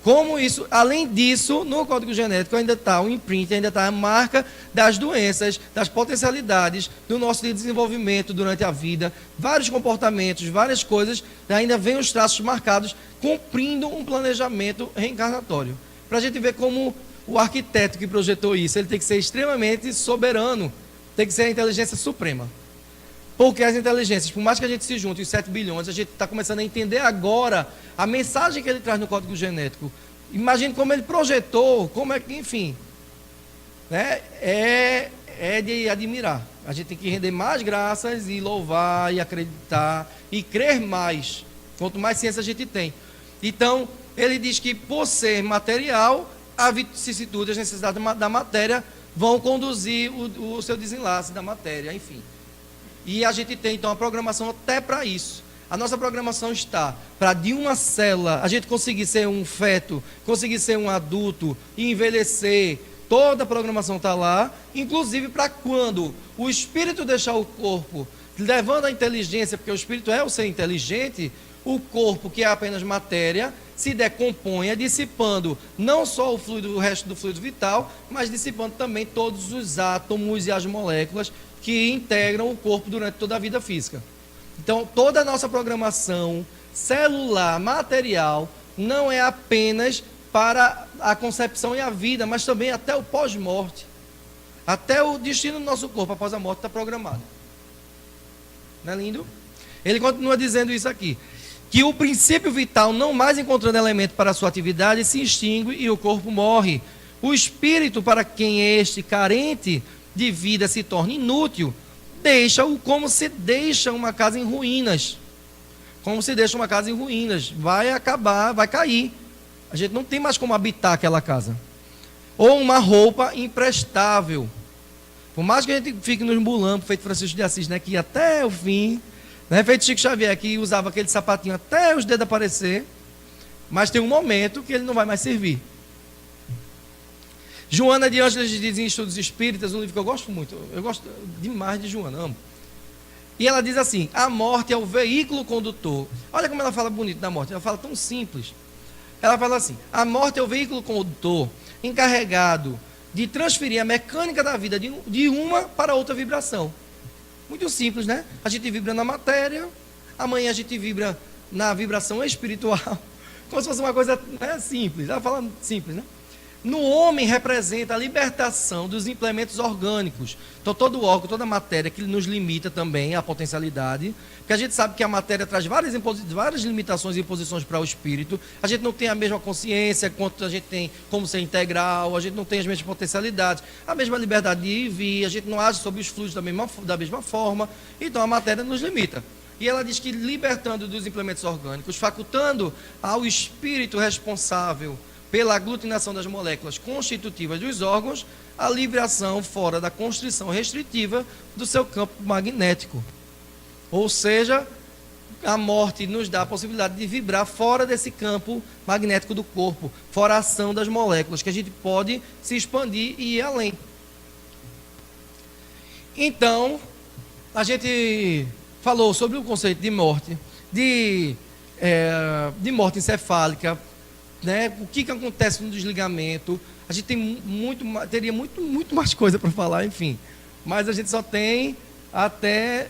Como isso, além disso, no código genético ainda está o imprint, ainda está a marca das doenças, das potencialidades do nosso desenvolvimento durante a vida, vários comportamentos, várias coisas, ainda vem os traços marcados, cumprindo um planejamento reencarnatório. Para a gente ver como o arquiteto que projetou isso, ele tem que ser extremamente soberano, tem que ser a inteligência suprema. Porque as inteligências, por mais que a gente se junte, os 7 bilhões, a gente está começando a entender agora a mensagem que ele traz no código genético. Imagine como ele projetou, como é que, enfim, né? É de admirar. A gente tem que render mais graças e louvar e acreditar e crer mais. Quanto mais ciência a gente tem. Então, ele diz que por ser material, a vicissitude, as necessidades da matéria vão conduzir o seu desenlace da matéria, enfim. E a gente tem, então, a programação até para isso. A nossa programação está para, de uma célula, a gente conseguir ser um feto, conseguir ser um adulto e envelhecer. Toda a programação está lá, inclusive para quando o espírito deixar o corpo, levando a inteligência, porque o espírito é o ser inteligente, o corpo, que é apenas matéria, se decomponha, dissipando não só o resto do fluido vital, mas dissipando também todos os átomos e as moléculas que integram o corpo durante toda a vida física. Então, toda a nossa programação celular, material, não é apenas para a concepção e a vida, mas também até o pós-morte. Até o destino do nosso corpo após a morte está programado. Não é lindo? Ele continua dizendo isso aqui, que o princípio vital, não mais encontrando elemento para a sua atividade, se extingue e o corpo morre. O espírito, para quem este carente de vida se torna inútil, deixa-o como se deixa uma casa em ruínas. Como se deixa uma casa em ruínas. Vai acabar, vai cair. A gente não tem mais como habitar aquela casa. Ou uma roupa imprestável. Por mais que a gente fique nos mulambos, feito Francisco de Assis, né, que ia até o fim, né, feito Chico Xavier, que usava aquele sapatinho até os dedos aparecer, mas tem um momento que ele não vai mais servir. Joana de Ângeles diz em Estudos Espíritas, um livro que eu gosto muito, eu gosto demais de Joana, amo. E ela diz assim, a morte é o veículo condutor. Olha como ela fala bonito da morte, ela fala tão simples. Ela fala assim, a morte é o veículo condutor encarregado de transferir a mecânica da vida de uma para outra vibração. Muito simples, né? A gente vibra na matéria, amanhã a gente vibra na vibração espiritual, como se fosse uma coisa, né, simples. Ela fala simples, né? No homem representa a libertação dos implementos orgânicos. Então todo o órgão, toda a matéria que nos limita também a potencialidade, porque a gente sabe que a matéria traz várias limitações e imposições para o espírito. A gente não tem a mesma consciência quanto a gente tem como ser integral, a gente não tem as mesmas potencialidades, a mesma liberdade de ir e vir, a gente não age sobre os fluidos da mesma forma, então a matéria nos limita. E ela diz que libertando dos implementos orgânicos, facultando ao espírito responsável pela aglutinação das moléculas constitutivas dos órgãos, a liberação fora da constrição restritiva do seu campo magnético. Ou seja, a morte nos dá a possibilidade de vibrar fora desse campo magnético do corpo, fora a ação das moléculas, que a gente pode se expandir e ir além. Então, a gente falou sobre o conceito de morte, de morte encefálica, né? O que acontece no desligamento. A gente teria muito mais coisa para falar, enfim. Mas a gente só tem até,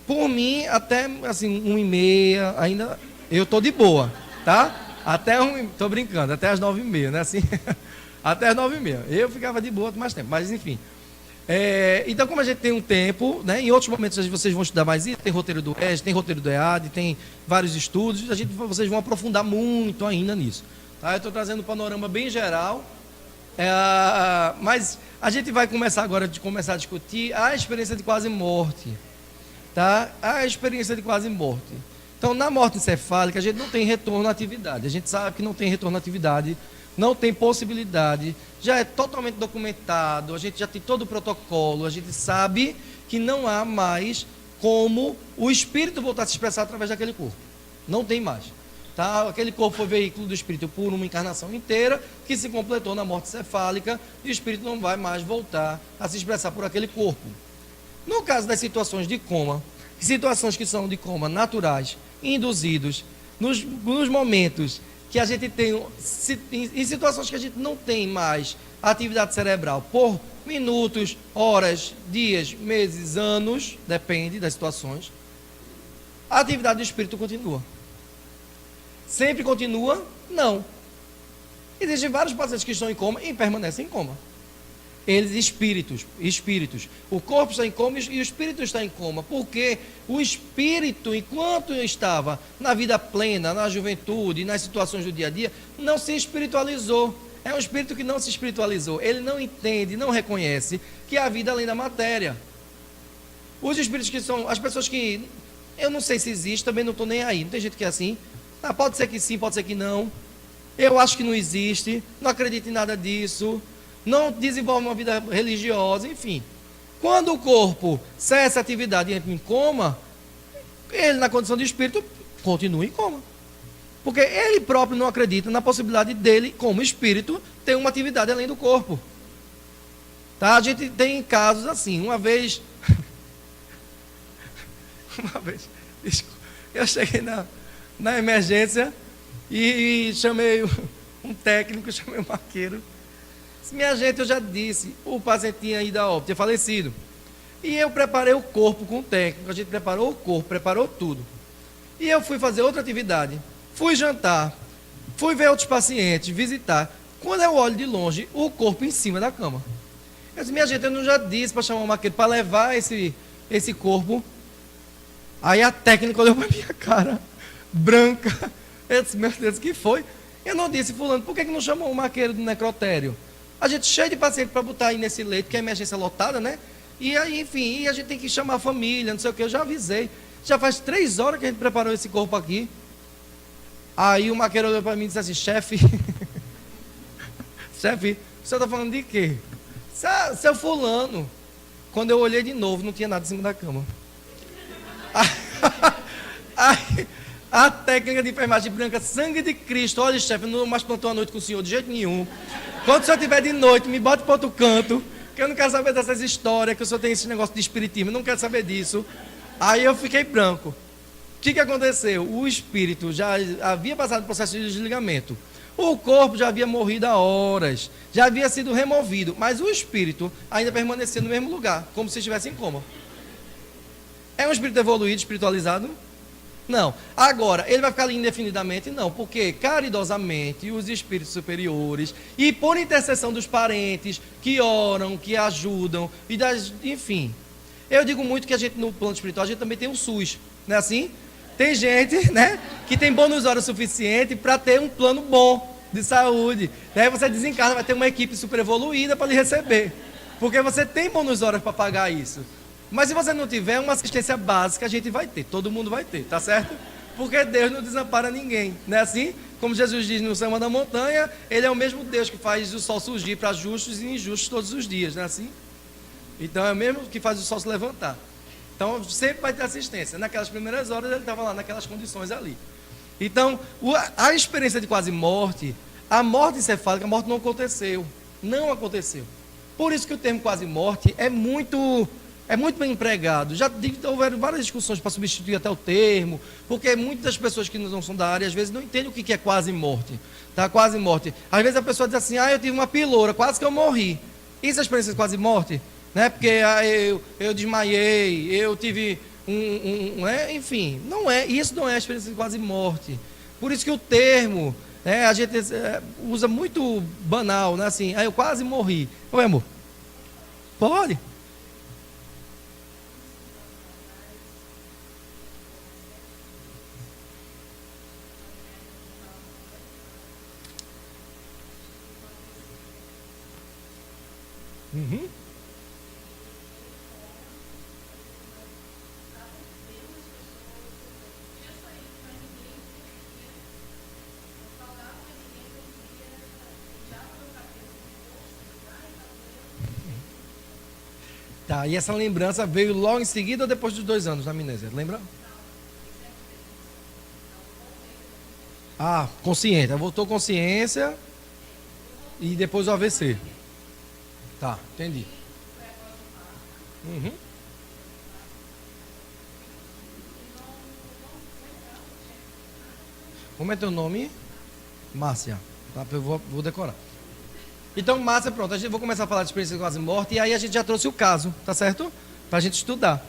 por mim, até assim, 1h30, ainda eu estou de boa, tá? Estou brincando, até as 9h30, né? Assim, até as 9h30. Eu ficava de boa mais tempo, mas enfim. Então, como a gente tem um tempo, né, em outros momentos vocês vão estudar mais isso, tem roteiro do ES, tem roteiro do EAD, tem vários estudos, vocês vão aprofundar muito ainda nisso. Tá? Eu estou trazendo um panorama bem geral, Mas a gente vai começar agora a discutir a experiência de quase morte, tá? A experiência de quase morte. Então, na morte encefálica, a gente não tem retorno à atividade. A gente sabe que não tem retorno à atividade, não tem possibilidade, já é totalmente documentado, a gente já tem todo o protocolo, a gente sabe que não há mais como o espírito voltar a se expressar através daquele corpo. Não tem mais. Tá? Aquele corpo foi veículo do espírito por uma encarnação inteira, que se completou na morte cefálica, e o espírito não vai mais voltar a se expressar por aquele corpo. No caso das situações de coma, situações que são de coma naturais, induzidos, nos momentos que a gente tem, em situações que a gente não tem mais atividade cerebral por minutos, horas, dias, meses, anos, depende das situações, a atividade do espírito continua. Sempre continua? Não. Existem vários pacientes que estão em coma e permanecem em coma. Eles, espíritos. O corpo está em coma e o espírito está em coma. Porque o espírito, enquanto estava na vida plena, na juventude, nas situações do dia a dia, não se espiritualizou. É um espírito que não se espiritualizou. Ele não entende, não reconhece que há vida além da matéria. Os espíritos que são, as pessoas que, eu não sei se existe, também não estou nem aí. Não tem gente que é assim. Pode ser que sim, pode ser que não. Eu acho que não existe, não acredito em nada disso, não desenvolve uma vida religiosa, enfim. Quando o corpo cessa a atividade e entra em coma, ele, na condição de espírito, continua em coma. Porque ele próprio não acredita na possibilidade dele, como espírito, ter uma atividade além do corpo. Tá? A gente tem casos assim, uma vez, eu cheguei na emergência e chamei um técnico, chamei um maqueiro. Minha gente, eu já disse, o paciente tinha ido a óbito, tinha falecido. E eu preparei o corpo com o técnico, a gente preparou o corpo, preparou tudo. E eu fui fazer outra atividade, fui jantar, fui ver outros pacientes, visitar. Quando eu olho de longe, o corpo em cima da cama. Eu disse, minha gente, eu não já disse para chamar um maqueiro para levar esse corpo. Aí a técnica olhou para minha cara, branca. Eu disse, meu Deus, o que foi? Eu não disse, fulano, por que não chamou o maqueiro do necrotério? A gente cheio de paciente para botar aí nesse leito, que é emergência lotada, né? E aí, enfim, a gente tem que chamar a família, não sei o que, eu já avisei. Já faz 3 horas que a gente preparou esse corpo aqui. Aí o maqueiro olhou para mim e disse assim, chefe, chefe, o senhor está falando de quê? Seu fulano. Quando eu olhei de novo, não tinha nada em cima da cama. Aí, a técnica de enfermagem branca, sangue de Cristo, olha, chefe, não mais plantou a noite com o senhor de jeito nenhum. Quando o senhor estiver de noite, me bote para outro canto, que eu não quero saber dessas histórias, que o senhor tem esse negócio de espiritismo, eu não quero saber disso. Aí eu fiquei branco. O que aconteceu? O espírito já havia passado o processo de desligamento. O corpo já havia morrido há horas, já havia sido removido, mas o espírito ainda permanecia no mesmo lugar, como se estivesse em coma. É um espírito evoluído, espiritualizado? Não. Agora, ele vai ficar ali indefinidamente? Não, porque caridosamente os espíritos superiores e por intercessão dos parentes que oram, que ajudam, enfim. Eu digo muito que a gente no plano espiritual, a gente também tem o SUS, não é assim? Tem gente, né, que tem bônus hora suficiente para ter um plano bom de saúde. Daí você desencarna, vai ter uma equipe super evoluída para lhe receber. Porque você tem bônus horas para pagar isso. Mas se você não tiver uma assistência básica, a gente vai ter, todo mundo vai ter, tá certo? Porque Deus não desampara ninguém, não é assim? Como Jesus diz no Sermão da Montanha, Ele é o mesmo Deus que faz o sol surgir para justos e injustos todos os dias, não é assim? Então é o mesmo que faz o sol se levantar. Então sempre vai ter assistência. Naquelas primeiras horas ele estava lá, naquelas condições ali. Então, a experiência de quase morte, a morte encefálica, a morte não aconteceu. Não aconteceu. Por isso que o termo quase morte é muito bem empregado. Já houveram várias discussões para substituir até o termo, porque muitas pessoas que não são da área, às vezes não entendem o que é quase morte. Tá? Quase morte. Às vezes a pessoa diz assim, eu tive uma piloura, quase que eu morri. Isso é a experiência de quase morte? Né? Porque eu desmaiei, eu tive enfim, não é, isso não é a experiência de quase morte. Por isso que o termo, a gente usa muito banal, né? Assim, eu quase morri. Oi, amor? Pode? Tá, e essa lembrança veio logo em seguida ou depois dos 2 anos da amnésia? Lembra? Ah, consciente. Voltou consciência e depois o AVC. Tá, entendi. Uhum. Como é teu nome? Márcia. Tá, eu vou decorar. Então, Márcia, pronto. A gente vou começar a falar de experiência de quase morte. E aí a gente já trouxe o caso, tá certo? Pra gente estudar.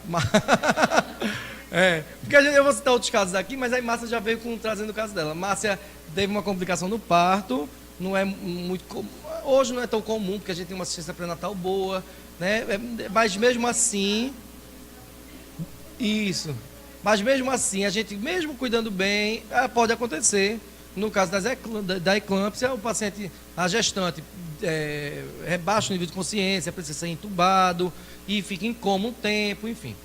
Porque eu vou citar outros casos aqui, mas aí Márcia já veio trazendo o caso dela. Márcia teve uma complicação no parto. Não é muito comum. Hoje não é tão comum, porque a gente tem uma assistência pré-natal boa, né? Mas mesmo assim. Isso. Mas mesmo assim, a gente, mesmo cuidando bem, pode acontecer. No caso da eclâmpsia, o paciente, a gestante, rebaixa o nível de consciência, precisa ser entubado e fica em coma um tempo, enfim.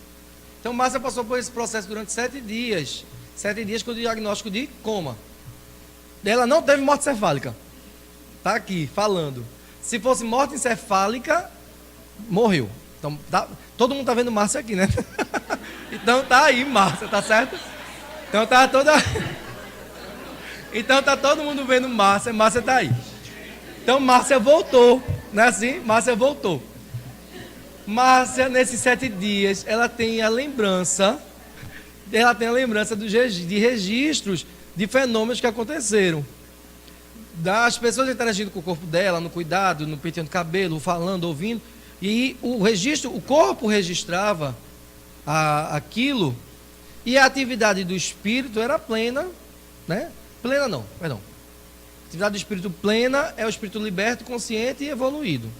Então, Márcia passou por esse processo durante 7 dias. 7 dias com o diagnóstico de coma. Ela não teve morte cefálica. Está aqui, falando. Se fosse morte encefálica, morreu. Então, todo mundo está vendo Márcia aqui, né? Então, tá aí, Márcia, tá certo? Então, Então, tá todo mundo vendo Márcia. Márcia tá aí. Então, Márcia voltou. Não é assim? Márcia voltou. Márcia, nesses 7 dias, ela tem a lembrança de registros de fenômenos que aconteceram. Das pessoas interagindo com o corpo dela, no cuidado, no penteando cabelo, falando, ouvindo. E o corpo registrava aquilo, e a atividade do espírito era plena, né? Plena não, perdão. A atividade do espírito plena é o espírito liberto, consciente e evoluído.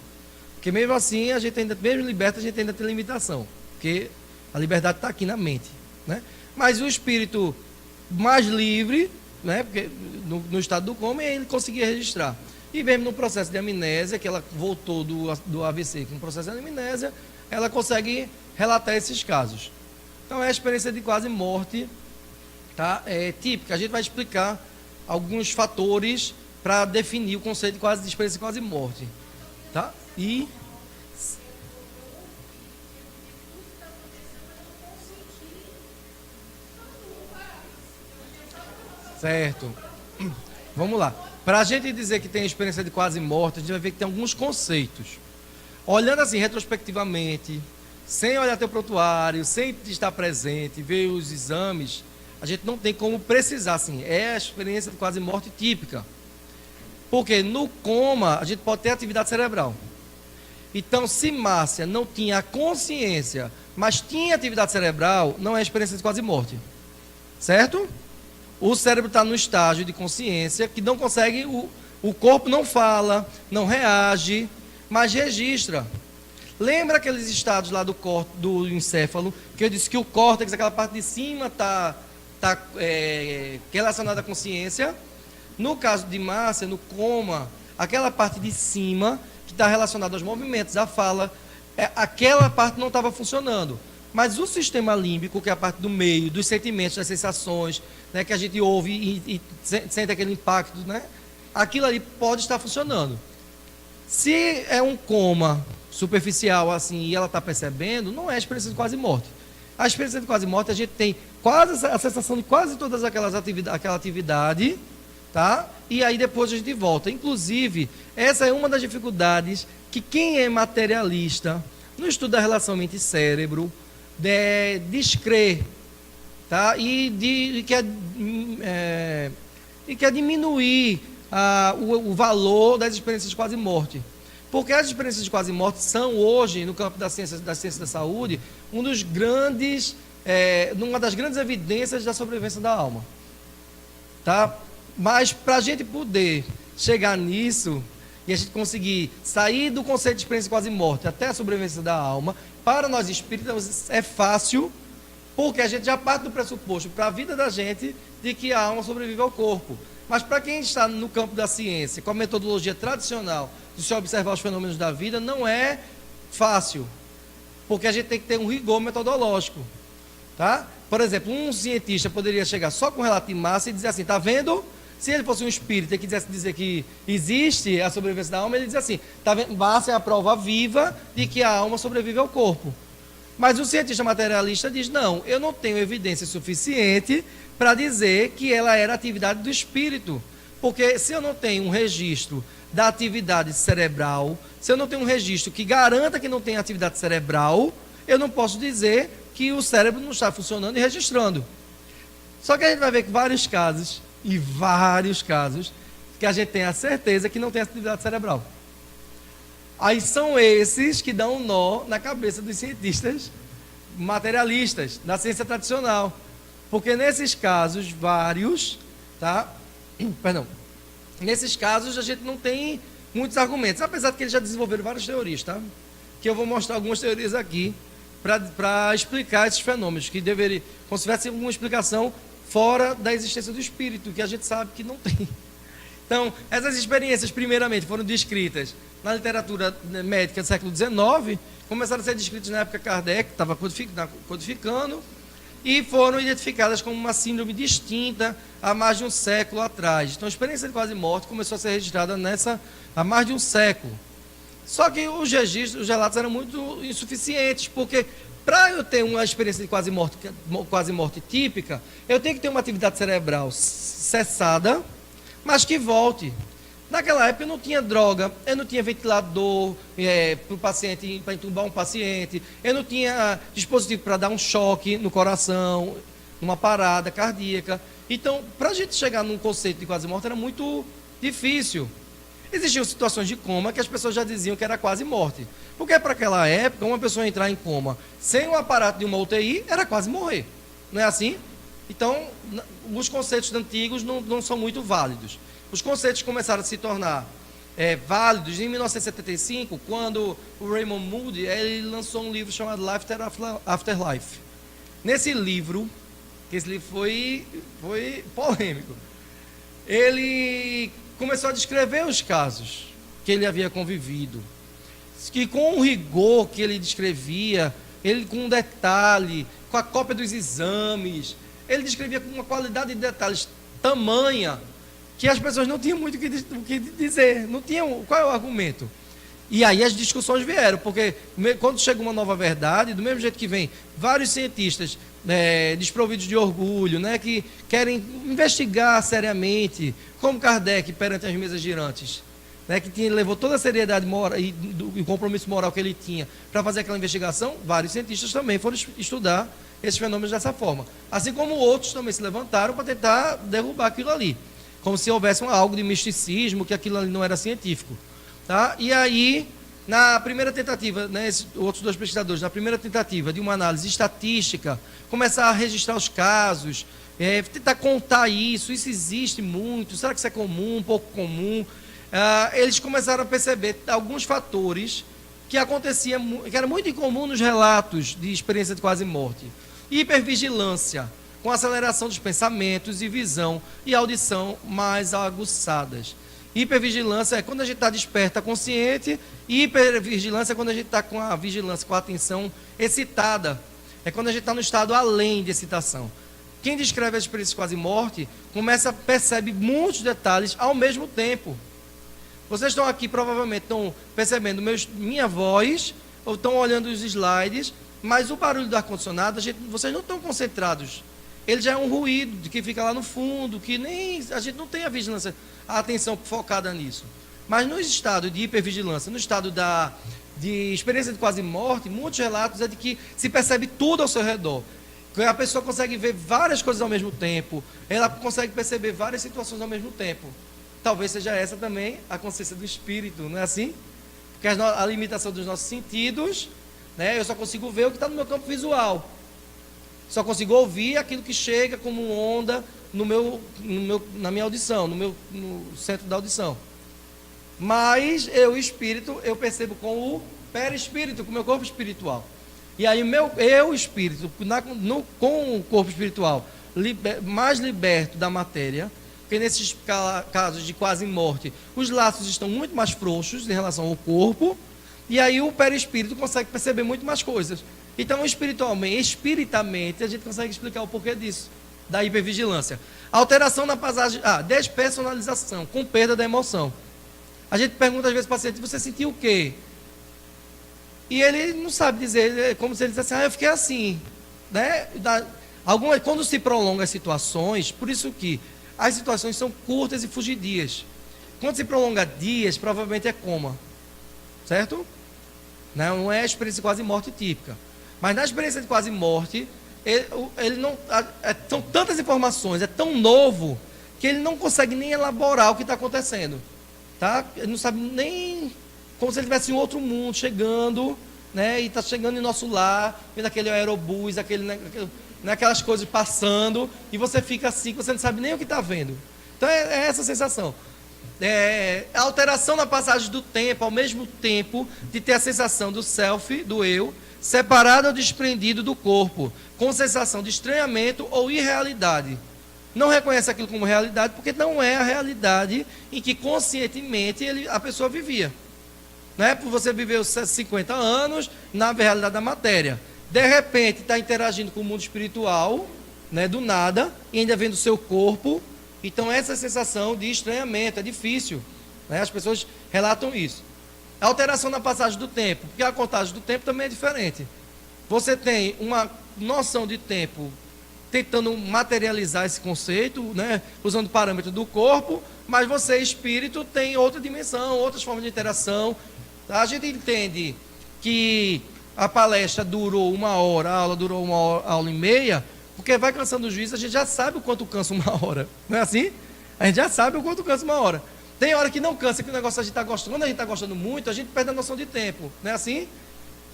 Porque mesmo assim, a gente ainda, mesmo liberto, a gente ainda tem limitação. Porque a liberdade está aqui na mente, né? Mas o espírito mais livre, né? Porque no estado do coma, ele conseguia registrar. E mesmo no processo de amnésia, que ela voltou do AVC com o processo de amnésia, ela consegue relatar esses casos. Então é a experiência de quase morte, tá? Típica. A gente vai explicar alguns fatores para definir o conceito de experiência de quase morte, tá? E certo. Vamos lá. Para a gente dizer que tem experiência de quase morte, a gente vai ver que tem alguns conceitos. Olhando assim retrospectivamente, sem olhar teu prontuário, sem estar presente, ver os exames, a gente não tem como precisar, assim, é a experiência de quase morte típica. Porque no coma, a gente pode ter atividade cerebral. Então, se Márcia não tinha consciência, mas tinha atividade cerebral, não é experiência de quase morte. Certo? O cérebro está no estágio de consciência que não consegue, o corpo não fala, não reage, mas registra. Lembra aqueles estados lá do encéfalo, que eu disse que o córtex, aquela parte de cima, está relacionada à consciência? No caso de Márcia, no coma, aquela parte de cima, que está relacionada aos movimentos, à fala, aquela parte não estava funcionando. Mas o sistema límbico, que é a parte do meio, dos sentimentos, das sensações, né, que a gente ouve e sente aquele impacto, né, aquilo ali pode estar funcionando. Se é um coma superficial assim e ela está percebendo, não é a experiência de quase morte. A experiência de quase morte, a gente tem quase a sensação de quase todas aquela atividade, tá? E aí depois a gente volta. Inclusive, essa é uma das dificuldades que quem é materialista no estudo da relação mente-cérebro descrê, tá? E quer diminuir o valor das experiências de quase morte. Porque as experiências de quase morte são hoje, no campo da ciência da saúde, uma das grandes evidências da sobrevivência da alma. Tá? Mas para a gente poder chegar nisso, e a gente conseguir sair do conceito de experiência de quase morte até a sobrevivência da alma, para nós espíritas é fácil, porque a gente já parte do pressuposto para a vida da gente de que a alma sobrevive ao corpo. Mas para quem está no campo da ciência, com a metodologia tradicional de se observar os fenômenos da vida, não é fácil, porque a gente tem que ter um rigor metodológico, tá? Por exemplo, um cientista poderia chegar só com relato de massa e dizer assim, tá vendo? Se ele fosse um espírito e quisesse dizer que existe a sobrevivência da alma, ele diz assim, tá vendo? Massa é a prova viva de que a alma sobrevive ao corpo. Mas o cientista materialista diz, não, eu não tenho evidência suficiente para dizer que ela era atividade do espírito. Porque se eu não tenho um registro da atividade cerebral, se eu não tenho um registro que garanta que não tem atividade cerebral, eu não posso dizer que o cérebro não está funcionando e registrando. Só que a gente vai ver que vários casos, que a gente tem a certeza que não tem atividade cerebral. Aí são esses que dão um nó na cabeça dos cientistas materialistas, da ciência tradicional. Porque nesses casos, vários, tá? Perdão. Nesses casos, a gente não tem muitos argumentos, apesar de que eles já desenvolveram várias teorias, tá? Que eu vou mostrar algumas teorias aqui para explicar esses fenômenos, que deveria, como se tivesse alguma explicação fora da existência do espírito, que a gente sabe que não tem. Então, essas experiências, primeiramente, foram descritas na literatura médica do século XIX, começaram a ser descritas na época Kardec, que estava codificando, e foram identificadas como uma síndrome distinta há mais de um século atrás. Então, a experiência de quase morte começou a ser registrada há mais de um século. Só que os registros, os relatos eram muito insuficientes, porque para eu ter uma experiência de quase morte típica, eu tenho que ter uma atividade cerebral cessada, mas que volte. Naquela época eu não tinha droga, eu não tinha ventilador para o paciente, para entubar um paciente, eu não tinha dispositivo para dar um choque no coração, uma parada cardíaca. Então, para a gente chegar num conceito de quase morte era muito difícil. Existiam situações de coma que as pessoas já diziam que era quase morte. Porque para aquela época, uma pessoa entrar em coma sem o aparato de uma UTI era quase morrer. Não é assim? Então, os conceitos antigos não são muito válidos. Os conceitos começaram a se tornar válidos em 1975, quando o Raymond Moody ele lançou um livro chamado Life After Life. Nesse livro, que esse livro foi polêmico, ele começou a descrever os casos que ele havia convivido, que com o rigor que ele descrevia, ele com detalhe, com a cópia dos exames, ele descrevia com uma qualidade de detalhes tamanha que as pessoas não tinham muito o que dizer, não tinham qual é o argumento. E aí as discussões vieram, porque quando chega uma nova verdade, do mesmo jeito que vem vários cientistas desprovidos de orgulho, né, que querem investigar seriamente, como Kardec perante as mesas girantes, né, que levou toda a seriedade moral e o compromisso moral que ele tinha para fazer aquela investigação, vários cientistas também foram estudar esses fenômenos dessa forma. Assim como outros também se levantaram para tentar derrubar aquilo ali, como se houvesse algo de misticismo, que aquilo ali não era científico. Tá? E aí, na primeira tentativa, né, outros dois pesquisadores, na primeira tentativa de uma análise estatística, começar a registrar os casos, tentar contar isso existe muito, será que isso é comum, um pouco comum? Eles começaram a perceber alguns fatores que aconteciam, que era muito incomum nos relatos de experiência de quase morte. Hipervigilância, com aceleração dos pensamentos e visão e audição mais aguçadas. Hipervigilância é quando a gente está desperta, consciente, e hipervigilância é quando a gente está com a vigilância, com a atenção excitada. É quando a gente está no estado além de excitação. Quem descreve a experiência de quase morte, percebe muitos detalhes ao mesmo tempo. Vocês estão aqui, provavelmente, estão percebendo minha voz, ou estão olhando os slides, mas o barulho do ar-condicionado, vocês não estão concentrados. Ele já é um ruído que fica lá no fundo, que nem a gente não tem a vigilância, a atenção focada nisso. Mas no estado de hipervigilância, no estado de experiência de quase morte, muitos relatos é de que se percebe tudo ao seu redor. A pessoa consegue ver várias coisas ao mesmo tempo, ela consegue perceber várias situações ao mesmo tempo. Talvez seja essa também a consciência do espírito, não é assim? Porque a limitação dos nossos sentidos, né, eu só consigo ver o que está no meu campo visual. Só consigo ouvir aquilo que chega como onda na minha audição, no centro da audição. Mas o espírito, eu percebo com o perispírito, com o meu corpo espiritual. E aí o espírito, com o corpo espiritual, mais liberto da matéria, porque nesses casos de quase morte, os laços estão muito mais frouxos em relação ao corpo, e aí o perispírito consegue perceber muito mais coisas. Então, espiritamente, a gente consegue explicar o porquê disso. da hipervigilância. Alteração na passagem, despersonalização, com perda da emoção. A gente pergunta às vezes ao paciente, você sentiu o quê? E ele não sabe dizer, é como se ele dissesse assim, eu fiquei assim, né? Quando se prolongam as situações, por isso que as situações são curtas e fugidias. Quando se prolonga dias, provavelmente é coma, certo? Não é a experiência de quase morte típica. Mas na experiência de quase morte, ele não, são tantas informações, é tão novo, que ele não consegue nem elaborar o que está acontecendo. Tá? Ele não sabe nem, como se ele estivesse em outro mundo, chegando, né? E está chegando em nosso lar, vendo aquele aerobus, aquelas coisas passando, e você fica assim, você não sabe nem o que está vendo. Então é essa sensação. A alteração na passagem do tempo, ao mesmo tempo de ter a sensação do self, do eu, separado ou desprendido do corpo, com sensação de estranhamento ou irrealidade. Não reconhece aquilo como realidade, porque não é a realidade em que conscientemente a pessoa vivia. Né? Por você viver os 50 anos na realidade da matéria. De repente está interagindo com o mundo espiritual, né, do nada, e ainda vendo o seu corpo. Então essa sensação de estranhamento é difícil, né? As pessoas relatam isso. A alteração na passagem do tempo, porque a contagem do tempo também é diferente. Você tem uma noção de tempo tentando materializar esse conceito, né, usando o parâmetro do corpo, mas você, espírito, tem outra dimensão, outras formas de interação. A gente entende que a palestra durou 1 hora, a aula durou 1 hora e meia, porque vai cansando o juiz, a gente já sabe o quanto cansa 1 hora. Não é assim? A gente já sabe o quanto cansa 1 hora. Tem hora que não cansa, que o negócio a gente está gostando. Quando a gente está gostando muito, a gente perde a noção de tempo. Não é assim?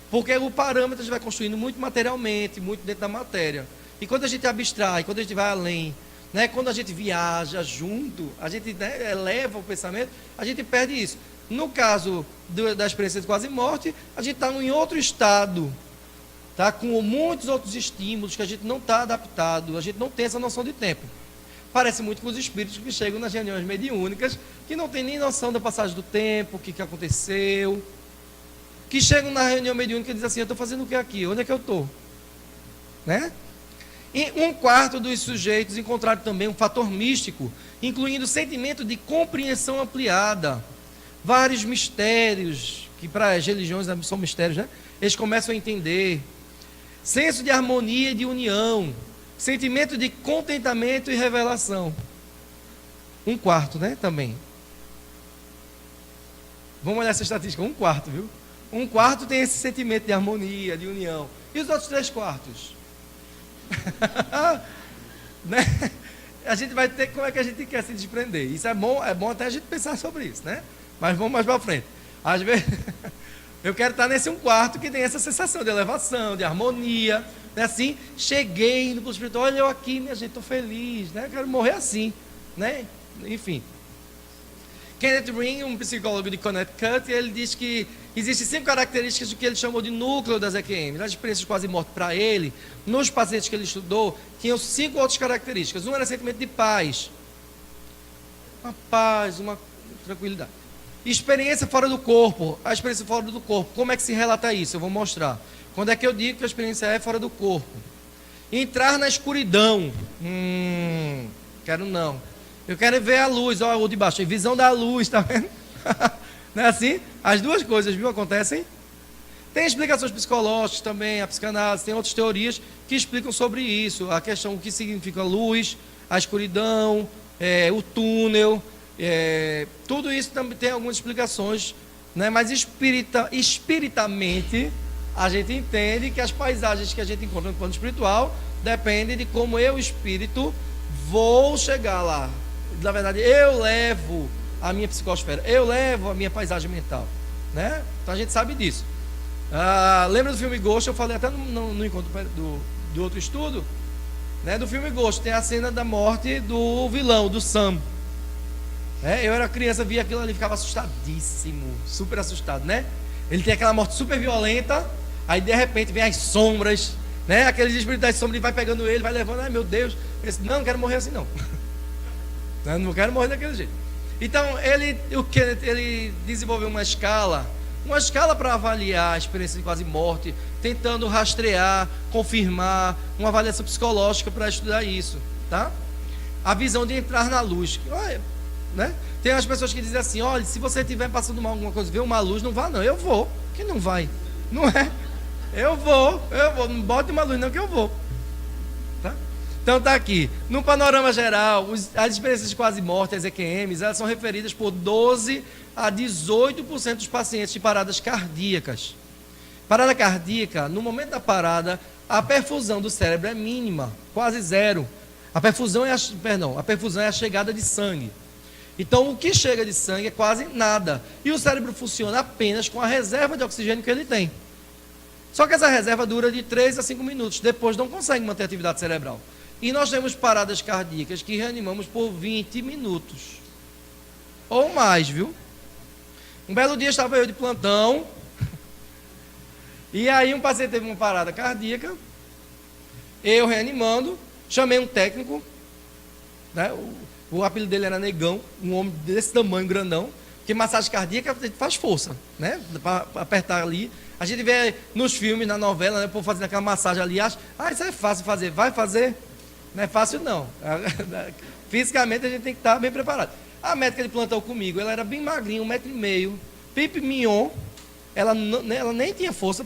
Porque o parâmetro a gente vai construindo muito materialmente, muito dentro da matéria. E quando a gente abstrai, quando a gente vai além, né, quando a gente viaja junto, a gente, né, eleva o pensamento, a gente perde isso. No caso da experiência de quase morte, a gente está em outro estado, tá, com muitos outros estímulos que a gente não está adaptado, a gente não tem essa noção de tempo. Parece muito com os espíritos que chegam nas reuniões mediúnicas, que não tem nem noção da passagem do tempo, o que aconteceu, que chegam na reunião mediúnica e dizem assim, eu estou fazendo o que aqui? Onde é que eu estou? Né? E 1/4 dos sujeitos encontraram também um fator místico, incluindo o sentimento de compreensão ampliada, vários mistérios, que para as religiões são mistérios, né? Eles começam a entender, senso de harmonia e de união, sentimento de contentamento e revelação. 1/4, né, também. Vamos olhar essa estatística, 1/4, viu? 1/4 tem esse sentimento de harmonia, de união. E os outros 3/4? Né? A gente vai ter, como é que a gente quer se desprender? Isso é bom até a gente pensar sobre isso, né? Mas vamos mais para frente. Às vezes, eu quero estar nesse 1/4 que tem essa sensação de elevação, de harmonia, né? Assim, cheguei no plano espiritual, olha eu aqui, minha gente, estou feliz, né? Eu quero morrer assim, né? Enfim. Kenneth Ring, um psicólogo de Connecticut, ele diz que existem 5 características do que ele chamou de núcleo das EQM. Nas experiências de quase morte para ele, nos pacientes que ele estudou, tinham 5 outras características. Um era sentimento de paz. Uma paz, uma tranquilidade. Experiência fora do corpo. A experiência fora do corpo. Como é que se relata isso? Eu vou mostrar. Quando é que eu digo que a experiência é fora do corpo? Entrar na escuridão. Quero não. Eu quero ver a luz, ó, o de baixo, visão da luz, tá vendo? Não é assim? As duas coisas, viu, acontecem. Tem explicações psicológicas também, a psicanálise, tem outras teorias que explicam sobre isso, a questão, o que significa a luz, a escuridão, o túnel, tudo isso também tem algumas explicações, né? Mas espiritamente, a gente entende que as paisagens que a gente encontra no plano espiritual dependem de como eu, espírito, vou chegar lá. Na verdade, eu levo a minha psicosfera, eu levo a minha paisagem mental, né? Então a gente sabe disso. Lembra do filme Ghost? Eu falei até no encontro do outro estudo, né? Do filme Ghost, tem a cena da morte do vilão, do Sam. Eu era criança, via aquilo ali, ficava assustadíssimo, super assustado, né? Ele tem aquela morte super violenta, aí de repente vem as sombras, né? Aqueles espíritos das sombras, ele vai pegando ele, vai levando, ai meu Deus, não quero morrer assim não. Não quero morrer daquele jeito. Então ele desenvolveu uma escala para avaliar a experiência de quase morte, tentando rastrear, confirmar, uma avaliação psicológica para estudar isso. tá? A visão de entrar na luz. Olha, né? Tem as pessoas que dizem assim, olha, se você estiver passando mal alguma coisa, vê uma luz, não vá não. Eu vou. Que não vai? Não é? Eu vou. Não bote uma luz não que eu vou. Tá? Então tá aqui. No panorama geral, as experiências de quase morte, as EQMs, elas são referidas por 12 a 18% dos pacientes de paradas cardíacas. Parada cardíaca, no momento da parada, a perfusão do cérebro é mínima, quase zero. A perfusão é a chegada de sangue. Então, o que chega de sangue é quase nada. E o cérebro funciona apenas com a reserva de oxigênio que ele tem. Só que essa reserva dura de 3 a 5 minutos. Depois não consegue manter a atividade cerebral. E nós temos paradas cardíacas que reanimamos por 20 minutos. Ou mais, viu? Um belo dia estava eu de plantão. E aí um paciente teve uma parada cardíaca. Eu reanimando. Chamei um técnico. Né? O apelido dele era Negão. Um homem desse tamanho, grandão. Porque massagem cardíaca faz força. Né? Para apertar ali. A gente vê nos filmes, na novela, né, o povo fazendo aquela massagem ali, acha, isso é fácil fazer, vai fazer? Não é fácil não. Fisicamente a gente tem que estar bem preparado. A médica de plantão comigo, ela era bem magrinha, 1,5 m, pipi mignon, ela nem tinha força,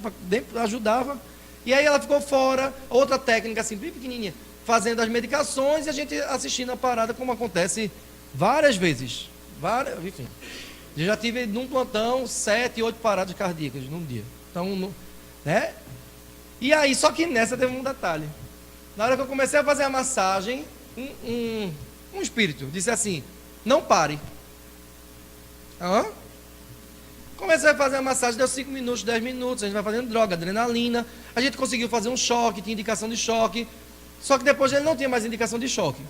ajudava, e aí ela ficou fora, outra técnica assim, bem pequenininha, fazendo as medicações e a gente assistindo a parada, como acontece várias vezes, enfim. Eu já tive num plantão 7, 8 paradas cardíacas num dia. Então, né? E aí, só que nessa teve um detalhe. Na hora que eu comecei a fazer a massagem, um espírito disse assim, não pare. Comecei a fazer a massagem, deu 5 minutos, 10 minutos, a gente vai fazendo droga, adrenalina. A gente conseguiu fazer um choque, tinha indicação de choque. Só que depois ele não tinha mais indicação de choque.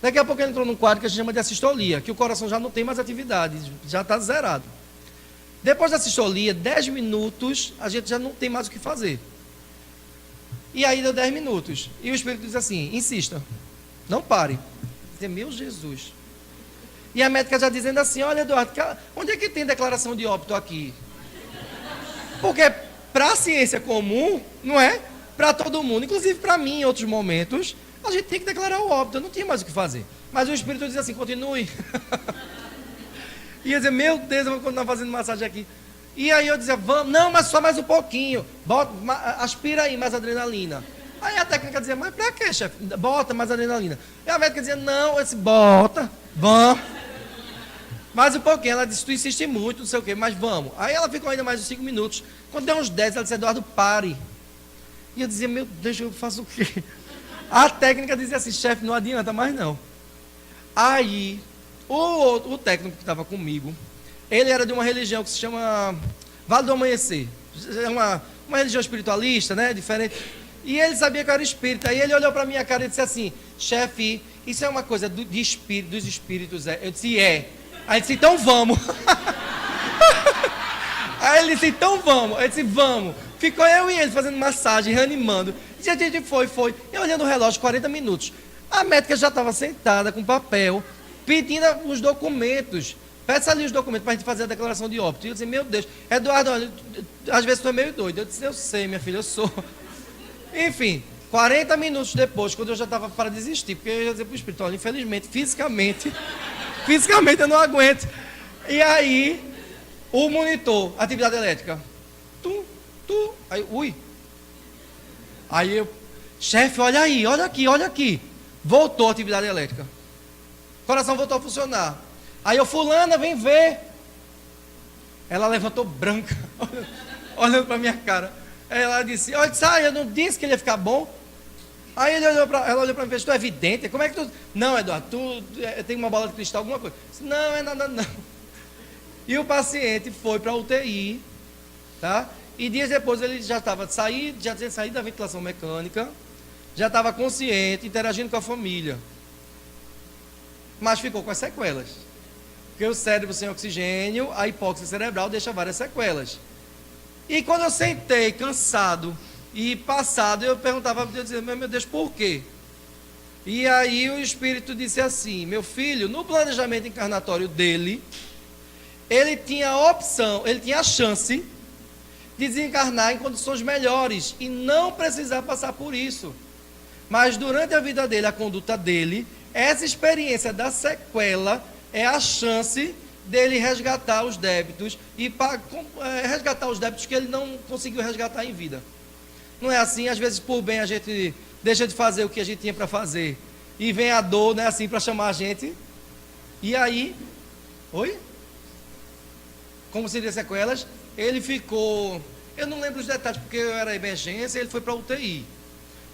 Daqui a pouco ele entrou num quadro que a gente chama de assistolia, que o coração já não tem mais atividade, já está zerado. Depois da assistolia, 10 minutos, a gente já não tem mais o que fazer. E aí deu 10 minutos. E o espírito diz assim, insista, não pare. Diz, meu Jesus. E a médica já dizendo assim, olha Eduardo, onde é que tem declaração de óbito aqui? Porque para a ciência comum, não é? Para todo mundo, inclusive para mim em outros momentos, a gente tem que declarar o óbito, eu não tinha mais o que fazer. Mas o espírito diz assim, continue. E eu dizia, meu Deus, eu vou continuar fazendo massagem aqui. E aí eu dizia, vamos, não, mas só mais um pouquinho. Aspira aí mais adrenalina. Aí a técnica dizia, mas pra quê, chefe? Bota mais adrenalina. E a médica dizia, não, eu disse, bota, vamos. Mais um pouquinho. Ela disse, tu insiste muito, não sei o quê, mas vamos. Aí ela ficou ainda mais uns 5 minutos. Quando deu uns 10, ela disse, Eduardo, pare. E eu dizia, meu Deus, eu faço o quê? A técnica dizia assim, chefe, não adianta mais não. Aí, o técnico que estava comigo, ele era de uma religião que se chama Vale do Amanhecer. É uma religião espiritualista, né? Diferente. E ele sabia que eu era espírita. Aí ele olhou para a minha cara e disse assim, chefe, isso é uma coisa dos espíritos, é? Eu disse, é. Aí ele disse, então vamos. Aí ele disse, então vamos. Eu disse, vamos. Ficou eu e ele fazendo massagem, reanimando. E a gente foi. E olhando o relógio, 40 minutos. A médica já estava sentada com papel, pedindo os documentos. Peça ali os documentos para a gente fazer a declaração de óbito. E eu disse, meu Deus, Eduardo, olha, às vezes tu é meio doido. Eu disse, eu sei, minha filha, eu sou. Enfim, 40 minutos depois, quando eu já estava para desistir, porque eu ia dizer para o espírito, olha, infelizmente, fisicamente eu não aguento. E aí, o monitor, atividade elétrica. Aí, ui. Aí eu, chefe, olha aí, olha aqui. Voltou a atividade elétrica. O coração voltou a funcionar. Aí eu, fulana, vem ver. Ela levantou branca, olhando para minha cara. Aí ela disse, olha, eu não disse que ele ia ficar bom. Aí ela olhou para mim e fez, tu é vidente? Como é que tu... Não, Eduardo, tu tem uma bola de cristal, alguma coisa. Disse, não, é nada não. E o paciente foi para a UTI, tá? E dias depois ele já tinha saído da ventilação mecânica, já estava consciente, interagindo com a família. Mas ficou com as sequelas. Porque o cérebro sem oxigênio, a hipóxia cerebral deixa várias sequelas. E quando eu sentei, cansado e passado, eu perguntava, eu dizia, meu Deus, por quê? E aí o espírito disse assim, meu filho, no planejamento encarnatório dele, ele tinha a opção, ele tinha a chance de desencarnar em condições melhores e não precisar passar por isso. Mas durante a vida dele, a conduta dele, essa experiência da sequela é a chance dele resgatar os débitos e resgatar os débitos que ele não conseguiu resgatar em vida. Não é assim? Às vezes, por bem, a gente deixa de fazer o que a gente tinha para fazer e vem a dor, né, assim, para chamar a gente. E aí, oi? Como seria sequelas? Ele ficou, eu não lembro os detalhes porque eu era emergência, ele foi para a UTI.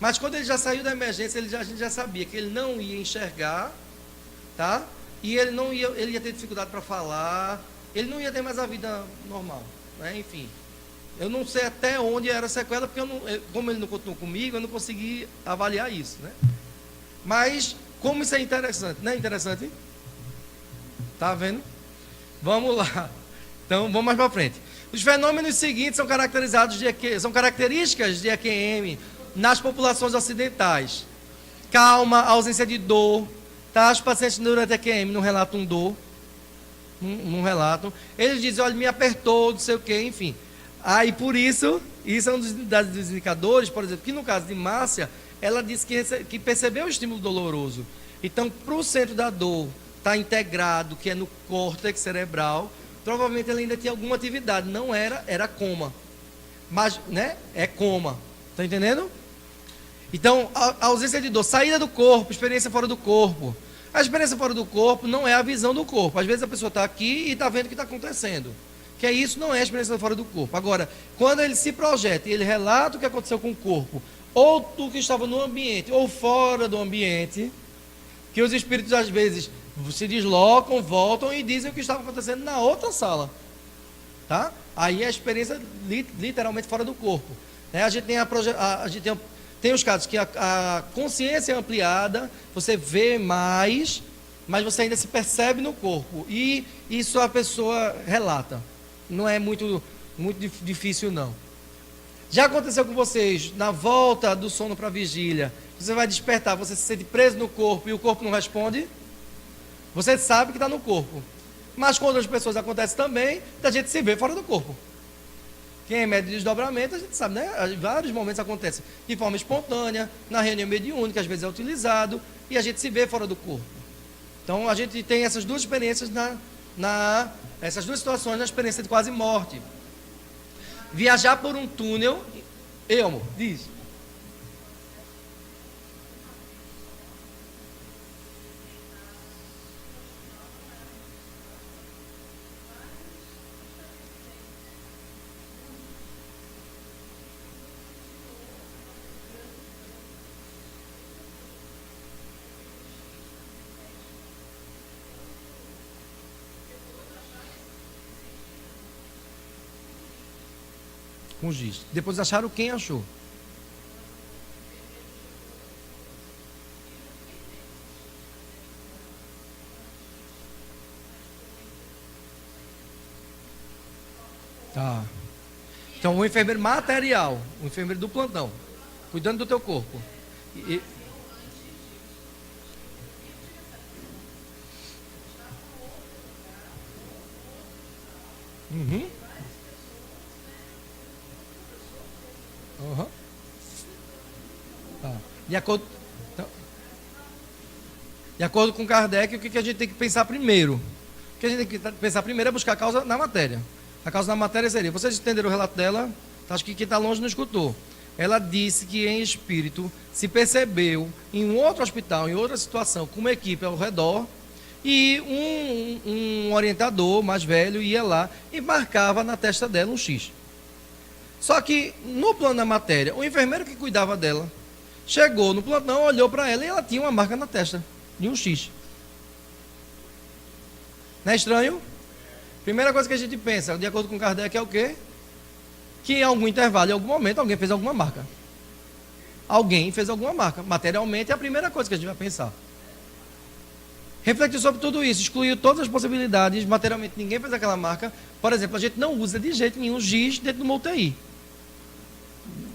Mas quando ele já saiu da emergência, a gente já sabia que ele não ia enxergar, tá? E ele ia ter dificuldade para falar, ele não ia ter mais a vida normal, né? Enfim. Eu não sei até onde era a sequela, porque como ele não continuou comigo, eu não consegui avaliar isso, né? Mas, como isso é interessante, não é interessante? Tá vendo? Vamos lá. Então, vamos mais para frente. Os fenômenos seguintes são características de EQM nas populações ocidentais. Calma, ausência de dor, tá? Os pacientes durante EQM não relatam dor, não relatam. Eles dizem, olha, me apertou, não sei o quê, enfim. Aí, por isso é um dos indicadores, por exemplo, que no caso de Márcia, ela disse que percebeu o estímulo doloroso. Então, para o centro da dor estar integrado, que é no córtex cerebral, provavelmente ela ainda tinha alguma atividade. Não era coma. Mas, né, é coma. Está entendendo? Então, a ausência de dor, saída do corpo, experiência fora do corpo. A experiência fora do corpo não é a visão do corpo. Às vezes a pessoa está aqui e está vendo o que está acontecendo. Que isso não é a experiência fora do corpo. Agora, quando ele se projeta e ele relata o que aconteceu com o corpo, ou o que estava no ambiente, ou fora do ambiente, que os espíritos às vezes se deslocam, voltam e dizem o que estava acontecendo na outra sala. Tá? Aí é a experiência literalmente fora do corpo. Né? A gente tem os casos que a consciência é ampliada, você vê mais, mas você ainda se percebe no corpo. E isso a pessoa relata. Não é muito difícil, não. Já aconteceu com vocês, na volta do sono para a vigília, você vai despertar, você se sente preso no corpo e o corpo não responde? Você sabe que está no corpo. Mas quando as pessoas acontece também, a gente se vê fora do corpo. Quem é médio de desdobramento, a gente sabe, né? Vários momentos acontecem de forma espontânea, na reunião mediúnica, às vezes é utilizado, e a gente se vê fora do corpo. Então a gente tem essas duas experiências essas duas situações na experiência de quase morte. Viajar por um túnel. Amor, diz. Com giz. Depois acharam quem achou. Tá. Então, o enfermeiro material, o enfermeiro do plantão, cuidando do teu corpo. Uhum. Uhum. Tá. De acordo com Kardec, o que a gente tem que pensar primeiro? O que a gente tem que pensar primeiro é buscar a causa na matéria. A causa na matéria seria, vocês entenderam o relato dela? Acho que quem está longe não escutou. Ela disse que em espírito se percebeu em um outro hospital, em outra situação, com uma equipe ao redor, e um orientador mais velho ia lá e marcava na testa dela um X. Só que no plano da matéria, o enfermeiro que cuidava dela chegou no plantão, olhou para ela e ela tinha uma marca na testa de um X. Não é estranho? Primeira coisa que a gente pensa, de acordo com Kardec, é o quê? Que em algum intervalo, em algum momento, alguém fez alguma marca. Alguém fez alguma marca. Materialmente é a primeira coisa que a gente vai pensar. Refletir sobre tudo isso, excluiu todas as possibilidades, materialmente ninguém fez aquela marca. Por exemplo, a gente não usa de jeito nenhum giz dentro de uma UTI.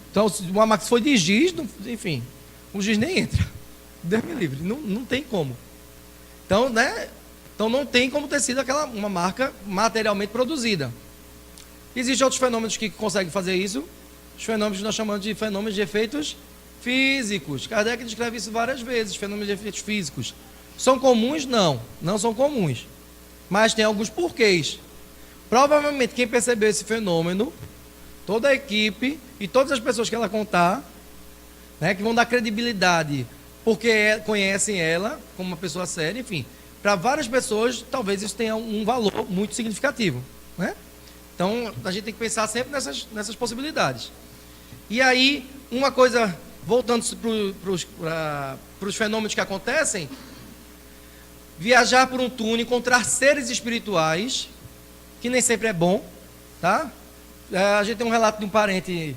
Então, se uma marca foi de giz, enfim, o giz nem entra. Deus me livre, não tem como. Então, né? Então não tem como ter sido uma marca materialmente produzida. Existem outros fenômenos que conseguem fazer isso. Os fenômenos que nós chamamos de fenômenos de efeitos físicos. Kardec descreve isso várias vezes, fenômenos de efeitos físicos. São comuns? Não, não são comuns. Mas tem alguns porquês. Provavelmente quem percebeu esse fenômeno, toda a equipe e todas as pessoas que ela contar, né, que vão dar credibilidade porque conhecem ela como uma pessoa séria, enfim, para várias pessoas talvez isso tenha um valor muito significativo, né? Então a gente tem que pensar sempre nessas possibilidades. E aí, uma coisa, voltando para os fenômenos que acontecem, viajar por um túnel, encontrar seres espirituais, que nem sempre é bom, tá? A gente tem um relato de um parente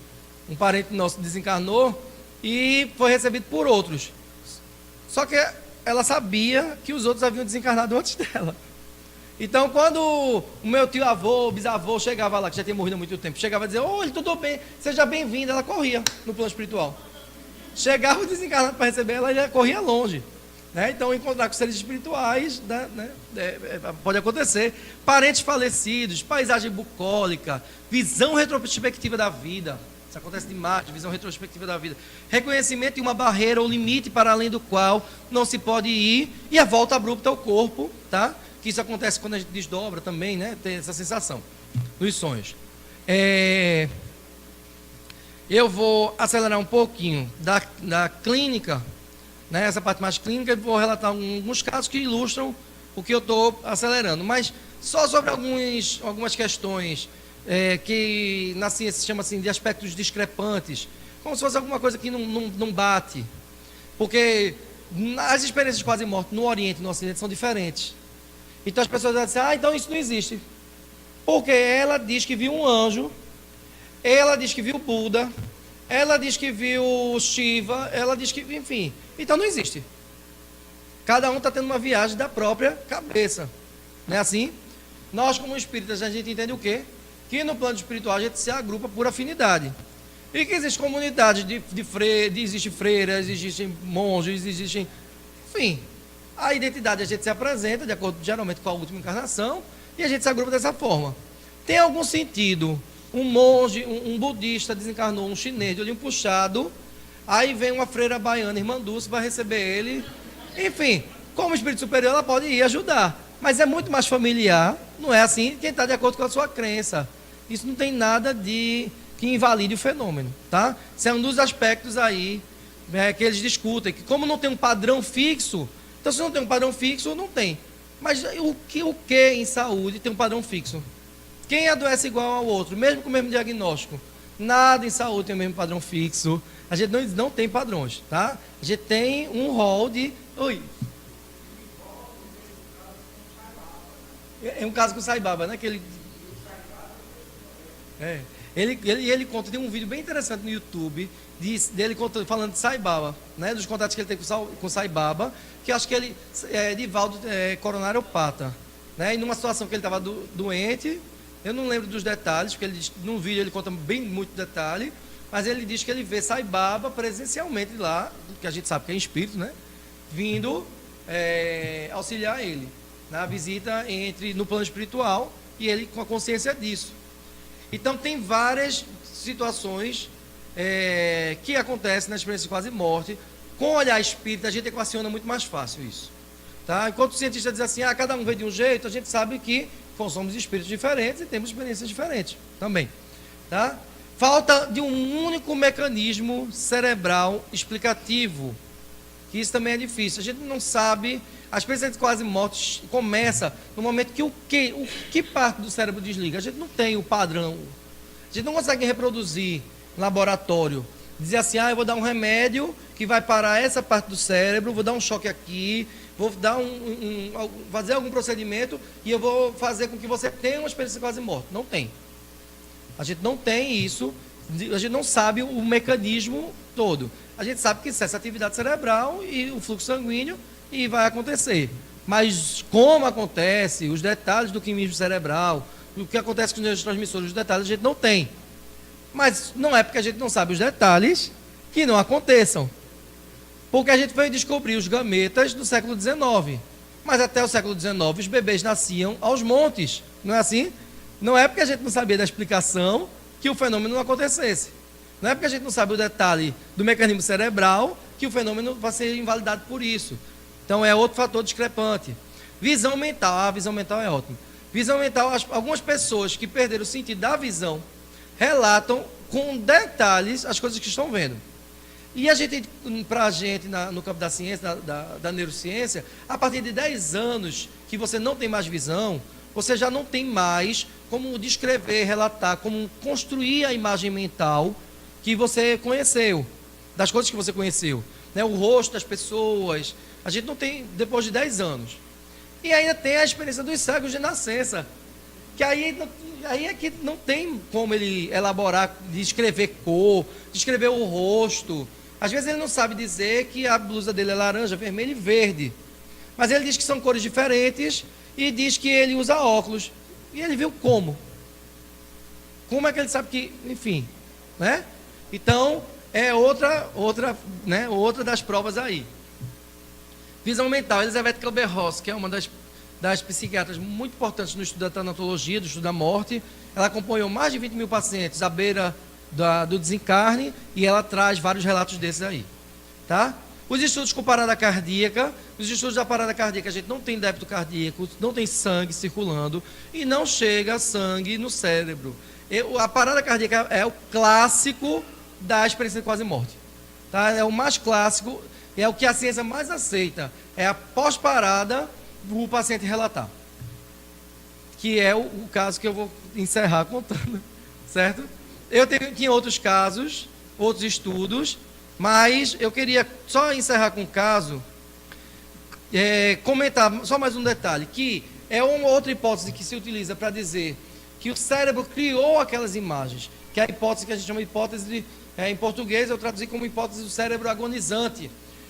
nosso desencarnou e foi recebido por outros. Só que ela sabia que os outros haviam desencarnado antes dela. Então, quando o meu tio-avô, bisavô, chegava lá, que já tinha morrido há muito tempo, chegava a dizer, oi, tudo bem, seja bem-vinda, ela corria no plano espiritual. Chegava o desencarnado para receber ela, já corria longe. Né? Então, encontrar com seres espirituais, né, pode acontecer. Parentes falecidos, paisagem bucólica, visão retrospectiva da vida. Isso acontece demais, visão retrospectiva da vida. Reconhecimento de uma barreira ou limite para além do qual não se pode ir, e a volta abrupta ao corpo, tá? Que isso acontece quando a gente desdobra também, né? Tem essa sensação nos sonhos. Eu vou acelerar um pouquinho da clínica, né? Essa parte mais clínica, e vou relatar alguns casos que ilustram o que eu estou acelerando. Mas só sobre algumas questões que na ciência se chama assim de aspectos discrepantes, como se fosse alguma coisa que não bate. Porque as experiências de quase morte no Oriente e no Ocidente são diferentes. Então as pessoas dizem assim, então isso não existe. Porque ela diz que viu um anjo, ela diz que viu Buda, ela diz que viu Shiva, ela diz que, enfim, então não existe. Cada um está tendo uma viagem da própria cabeça. Não é assim? Nós, como espíritas, a gente entende o quê? Que no plano espiritual a gente se agrupa por afinidade. E que existem comunidades existem freiras, existem monges, existem... Enfim, a identidade a gente se apresenta, de acordo geralmente com a última encarnação, e a gente se agrupa dessa forma. Tem algum sentido um monge, um budista desencarnou, um chinês de olhinho puxado, aí vem uma freira baiana, irmã Dulce, vai receber ele. Enfim, como espírito superior, ela pode ir ajudar. Mas é muito mais familiar, não é assim, quem está de acordo com a sua crença. Isso não tem nada que invalide o fenômeno, tá? Isso é um dos aspectos aí que eles discutem, que como não tem um padrão fixo, então se não tem um padrão fixo, não tem. Mas o que em saúde tem um padrão fixo? Quem adoece igual ao outro, mesmo com o mesmo diagnóstico? Nada em saúde tem o mesmo padrão fixo. A gente não tem padrões, tá? A gente tem um rol de... Oi. É um caso com o Sai Baba, né? Que ele conta, tem um vídeo bem interessante no YouTube dele falando de Sai Baba, né? Dos contatos que ele tem com Sai Baba, que acho que ele é Divaldo coronariopata, né? E numa situação que ele estava doente, eu não lembro dos detalhes, porque no vídeo ele conta bem muito detalhe, mas ele diz que ele vê Sai Baba presencialmente lá, que a gente sabe que é espírito, né? Vindo auxiliar ele na visita no plano espiritual, e ele com a consciência disso. Então tem várias situações que acontecem na experiência de quase morte. Com o olhar espírita a gente equaciona muito mais fácil isso, tá? Enquanto o cientista diz assim, cada um vê de um jeito, a gente sabe que somos espíritos diferentes e temos experiências diferentes também, tá? Falta de um único mecanismo cerebral explicativo, que isso também é difícil. A gente não sabe. A experiência de quase morte começa no momento que o que parte do cérebro desliga. A gente não tem o padrão. A gente não consegue reproduzir em laboratório. Dizer assim, eu vou dar um remédio que vai parar essa parte do cérebro, vou dar um choque aqui, vou dar fazer algum procedimento e eu vou fazer com que você tenha uma experiência de quase morte. Não tem. A gente não tem isso. A gente não sabe o mecanismo todo. A gente sabe que cessa a atividade cerebral e o fluxo sanguíneo e vai acontecer. Mas como acontece, os detalhes do químismo cerebral, o que acontece com os neurotransmissores, os detalhes a gente não tem. Mas não é porque a gente não sabe os detalhes que não aconteçam. Porque a gente foi descobrir os gametas no século XIX. Mas até o século XIX os bebês nasciam aos montes. Não é assim? Não é porque a gente não sabia da explicação que o fenômeno não acontecesse. Não é porque a gente não sabe o detalhe do mecanismo cerebral que o fenômeno vai ser invalidado por isso. Então é outro fator discrepante. Visão mental. A visão mental é ótima. Visão mental, algumas pessoas que perderam o sentido da visão relatam com detalhes as coisas que estão vendo. E para a gente, no campo da ciência, da neurociência, a partir de 10 anos que você não tem mais visão, você já não tem mais como descrever, relatar, como construir a imagem mental que você conheceu, das coisas que você conheceu, né? O rosto das pessoas, a gente não tem depois de 10 anos. E ainda tem a experiência dos cegos de nascença, que aí é que não tem como ele elaborar, descrever cor, descrever o rosto. Às vezes ele não sabe dizer que a blusa dele é laranja, vermelho e verde, mas ele diz que são cores diferentes e diz que ele usa óculos. E ele viu como? Como é que ele sabe que, enfim, né? Então, é outra das provas aí. Visão mental. Elizabeth Kübler-Ross, que é uma das psiquiatras muito importantes no estudo da tanatologia, do estudo da morte, ela acompanhou mais de 20 mil pacientes à beira do desencarne e ela traz vários relatos desses aí, tá? Os estudos com parada cardíaca, os estudos da parada cardíaca, a gente não tem débito cardíaco, não tem sangue circulando e não chega sangue no cérebro. A parada cardíaca é o clássico da experiência de quase morte, tá? É o mais clássico, é o que a ciência mais aceita, é a pós-parada o paciente relatar, que é o caso que eu vou encerrar contando, certo? Tinha outros casos, outros estudos, mas eu queria só encerrar com um caso, comentar só mais um detalhe, que é uma outra hipótese que se utiliza para dizer que o cérebro criou aquelas imagens, que é a hipótese que a gente chama de hipótese, em português eu traduzi como hipótese do cérebro agonizante,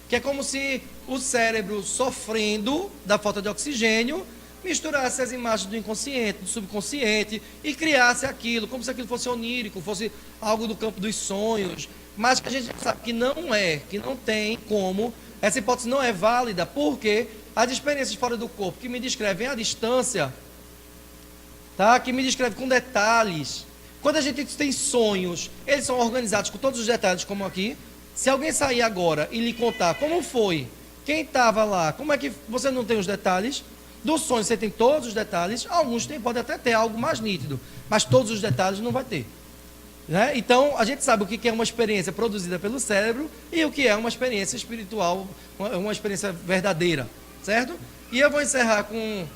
que é como se o cérebro sofrendo da falta de oxigênio misturasse as imagens do inconsciente, do subconsciente e criasse aquilo, como se aquilo fosse onírico, fosse algo do campo dos sonhos, mas que a gente sabe que não é, que não tem como, essa hipótese não é válida, porque as experiências fora do corpo que me descrevem a distância, tá? Que me descrevem com detalhes, quando a gente tem sonhos, eles são organizados com todos os detalhes, como aqui. Se alguém sair agora e lhe contar como foi, quem estava lá, como é que você não tem os detalhes? Do sonho você tem todos os detalhes, alguns podem até ter algo mais nítido, mas todos os detalhes não vai ter, né? Então, a gente sabe o que é uma experiência produzida pelo cérebro e o que é uma experiência espiritual, uma experiência verdadeira, certo? E eu vou encerrar com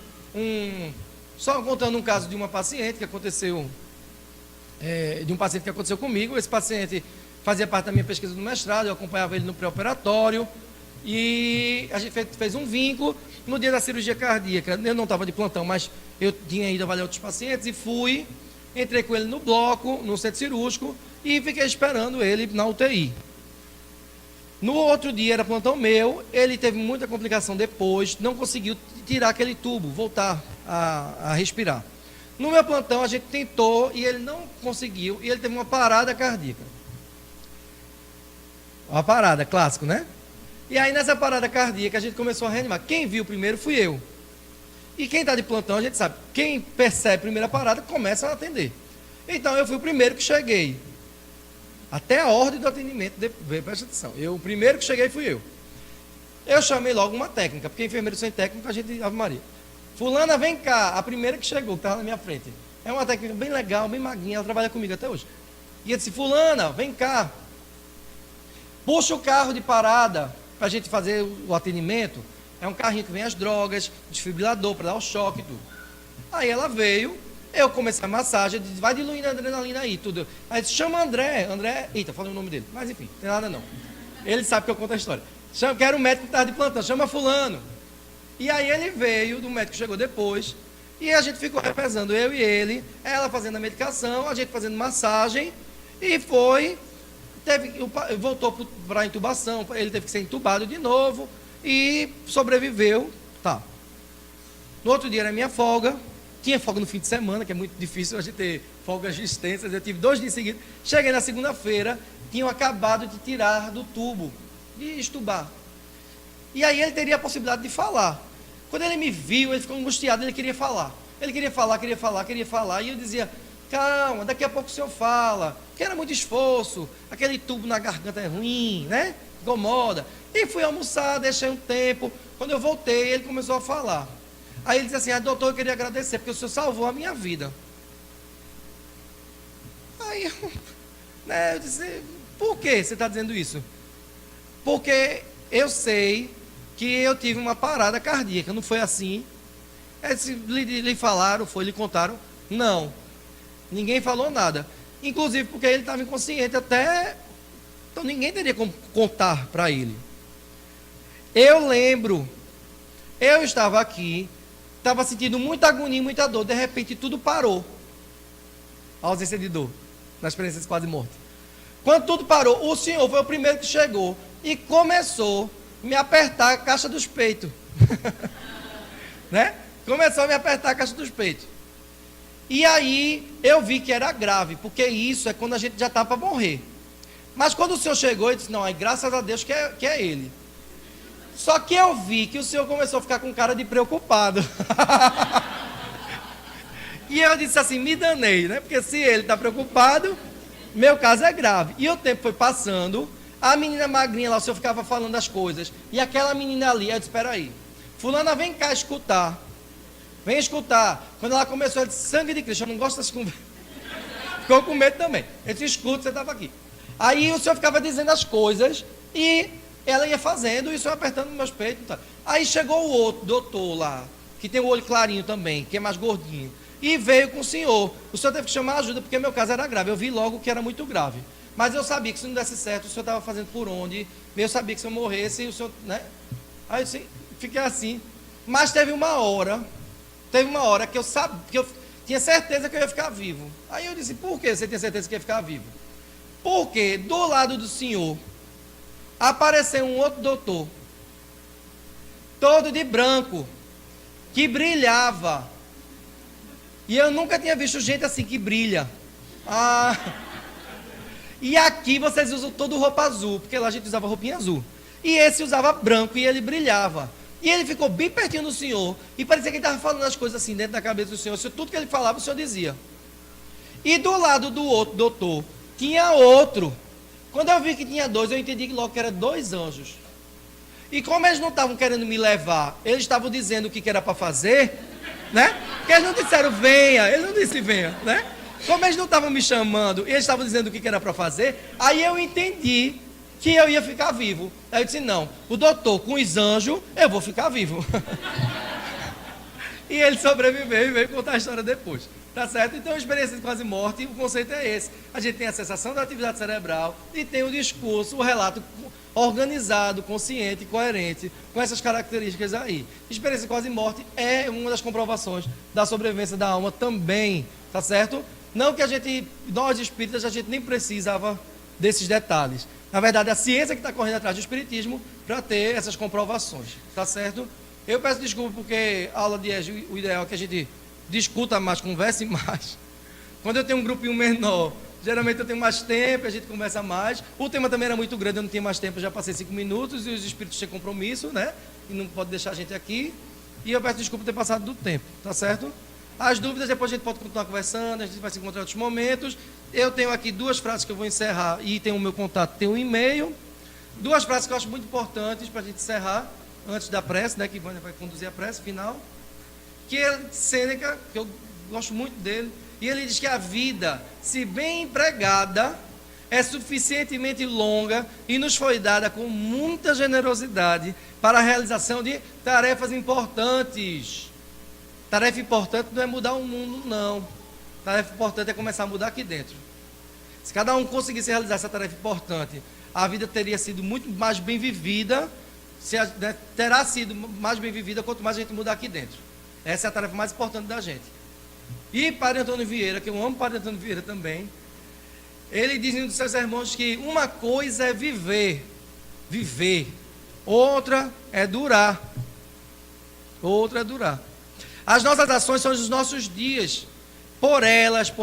só contando um caso de uma paciente que aconteceu, de um paciente que aconteceu comigo. Esse paciente fazia parte da minha pesquisa do mestrado, eu acompanhava ele no pré-operatório e a gente fez um vínculo. No dia da cirurgia cardíaca, eu não estava de plantão, mas eu tinha ido avaliar outros pacientes e fui, entrei com ele no bloco, no centro cirúrgico e fiquei esperando ele na UTI. No outro dia era plantão meu, ele teve muita complicação depois, não conseguiu tirar aquele tubo, voltar a respirar. No meu plantão a gente tentou e ele não conseguiu e ele teve uma parada cardíaca. Uma parada, clássico, né? E aí nessa parada cardíaca a gente começou a reanimar. Quem viu primeiro fui eu. E quem está de plantão a gente sabe, quem percebe a primeira parada começa a atender. Então eu fui o primeiro que cheguei. Até a ordem do atendimento, presta atenção. O primeiro que cheguei fui eu. Eu chamei logo uma técnica, porque enfermeiro sem técnica a gente, Ave Maria. Fulana, vem cá, a primeira que chegou, que estava na minha frente. É uma técnica bem legal, bem magrinha, ela trabalha comigo até hoje. E eu disse, fulana, vem cá. Puxa o carro de parada para a gente fazer o atendimento. É um carrinho que vem as drogas, desfibrilador para dar o choque e tudo. Aí ela veio, eu comecei a massagem, disse, vai diluindo a adrenalina aí, tudo. Aí disse, chama André, eita, falei o nome dele, mas enfim, não tem nada não. Ele sabe que eu conto a história. Quero o médico que estava de plantão, chama fulano. E aí ele veio, do médico que chegou depois, e a gente ficou revezando, eu e ele, ela fazendo a medicação, a gente fazendo massagem, e foi, voltou para a intubação, ele teve que ser intubado de novo, e sobreviveu, tá. No outro dia era minha folga, tinha folga no fim de semana, que é muito difícil a gente ter folgas extensas, eu tive 2 dias seguidos, cheguei na segunda-feira, tinham acabado de tirar do tubo, de estubar, e aí ele teria a possibilidade de falar. Quando ele me viu, ele ficou angustiado, ele queria falar, e eu dizia, calma, daqui a pouco o senhor fala, que era muito esforço, aquele tubo na garganta é ruim, né? Incomoda. E fui almoçar, deixei um tempo. Quando eu voltei, ele começou a falar. Aí ele disse assim: doutor, eu queria agradecer, porque o senhor salvou a minha vida. Aí eu disse: por que você está dizendo isso? Porque eu sei que eu tive uma parada cardíaca, não foi assim? Lhe falaram, lhe contaram? Não, ninguém falou nada. Inclusive porque ele estava inconsciente até, então ninguém teria como contar para ele. Eu lembro, eu estava aqui, estava sentindo muita agonia, muita dor, de repente tudo parou. A ausência de dor, na experiência de quase morte. Quando tudo parou, o senhor foi o primeiro que chegou e começou a me apertar a caixa dos peitos. Né? Começou a me apertar a caixa dos peitos. E aí eu vi que era grave, porque isso é quando a gente já está para morrer. Mas quando o senhor chegou, eu disse: não, aí graças a Deus que é ele. Só que eu vi que o senhor começou a ficar com cara de preocupado. E eu disse assim: me danei, né? Porque se ele está preocupado, meu caso é grave. E o tempo foi passando, a menina magrinha lá, o senhor ficava falando as coisas. E aquela menina ali, eu disse: espera aí, fulana, vem cá escutar. Vem escutar. Quando ela começou, ela disse: sangue de Cristo, eu não gosto dessas conversas. Ficou com medo também. Eu disse: escuta, você estava aqui. Aí o senhor ficava dizendo as coisas e ela ia fazendo, e o senhor apertando nos meus peitos. Tá. Aí chegou o outro doutor lá, que tem o olho clarinho também, que é mais gordinho, e veio com o senhor. O senhor teve que chamar ajuda, porque meu caso era grave. Eu vi logo que era muito grave. Mas eu sabia que se não desse certo, o senhor estava fazendo por onde. Eu sabia que se eu morresse, o senhor, né? Aí eu disse, fiquei assim. Mas teve uma hora que eu sabia, que eu tinha certeza que eu ia ficar vivo. Aí eu disse: por que você tinha certeza que ia ficar vivo? Porque do lado do senhor apareceu um outro doutor, todo de branco, que brilhava. E eu nunca tinha visto gente assim que brilha. E aqui vocês usam todo roupa azul, porque lá a gente usava roupinha azul. E esse usava branco e ele brilhava. E ele ficou bem pertinho do senhor, e parecia que ele estava falando as coisas assim dentro da cabeça do senhor. Tudo que ele falava, o senhor dizia. E do lado do outro doutor, tinha outro. Quando eu vi que tinha dois, eu entendi que logo que eram dois anjos. E como eles não estavam querendo me levar, eles estavam dizendo o que era para fazer, né? Porque eles não disseram venha, eles não disseram venha, né? Como eles não estavam me chamando, eles estavam dizendo o que era para fazer, aí eu entendi que eu ia ficar vivo. Aí eu disse: não, o doutor com os anjos, eu vou ficar vivo. E ele sobreviveu e veio contar a história depois. Tá certo? Então, a experiência de quase morte, o conceito é esse. A gente tem a sensação da atividade cerebral e tem o discurso, o relato organizado, consciente, coerente, com essas características aí. Experiência de quase morte é uma das comprovações da sobrevivência da alma também. Tá certo? Não que nós espíritas, a gente nem precisava desses detalhes. Na verdade, a ciência que está correndo atrás do espiritismo para ter essas comprovações. Tá certo? Eu peço desculpa porque a aula de EJA, o ideal é que a gente discuta mais, converse mais. Quando eu tenho um grupinho menor, geralmente eu tenho mais tempo, a gente conversa mais. O tema também era muito grande, eu não tinha mais tempo, eu já passei 5 minutos e os espíritos têm compromisso, né? E não pode deixar a gente aqui. E eu peço desculpa por ter passado do tempo, tá certo? As dúvidas, depois a gente pode continuar conversando, a gente vai se encontrar em outros momentos. Eu tenho aqui 2 frases que eu vou encerrar e tem o meu contato, tem um e-mail. 2 frases que eu acho muito importantes para a gente encerrar, antes da prece, né? Que vai conduzir a prece final. Que é Sêneca, que eu gosto muito dele, e ele diz que a vida, se bem empregada, é suficientemente longa e nos foi dada com muita generosidade para a realização de tarefas importantes. Tarefa importante não é mudar o mundo, não. Tarefa importante é começar a mudar aqui dentro. Se cada um conseguisse realizar essa tarefa importante, a vida teria sido muito mais bem vivida, terá sido mais bem vivida quanto mais a gente mudar aqui dentro. Essa é a tarefa mais importante da gente. E Padre Antônio Vieira, que eu amo Padre Antônio Vieira também, ele diz em um dos seus sermões que uma coisa é viver, outra é durar. As nossas ações são os nossos dias. Por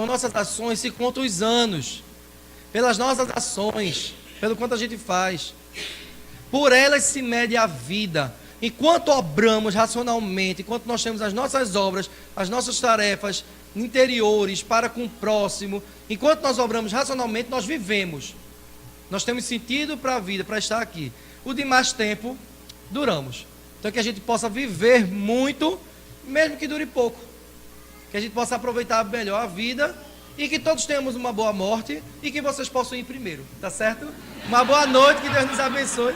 nossas ações se contam os anos. Pelas nossas ações, pelo quanto a gente faz. Por elas se mede a vida. Enquanto obramos racionalmente, enquanto nós temos as nossas obras, as nossas tarefas interiores para com o próximo, enquanto nós obramos racionalmente, nós vivemos. Nós temos sentido para a vida, para estar aqui. O de mais tempo, duramos. Então que a gente possa viver muito, mesmo que dure pouco. Que a gente possa aproveitar melhor a vida e que todos tenhamos uma boa morte e que vocês possam ir primeiro, tá certo? Uma boa noite, que Deus nos abençoe.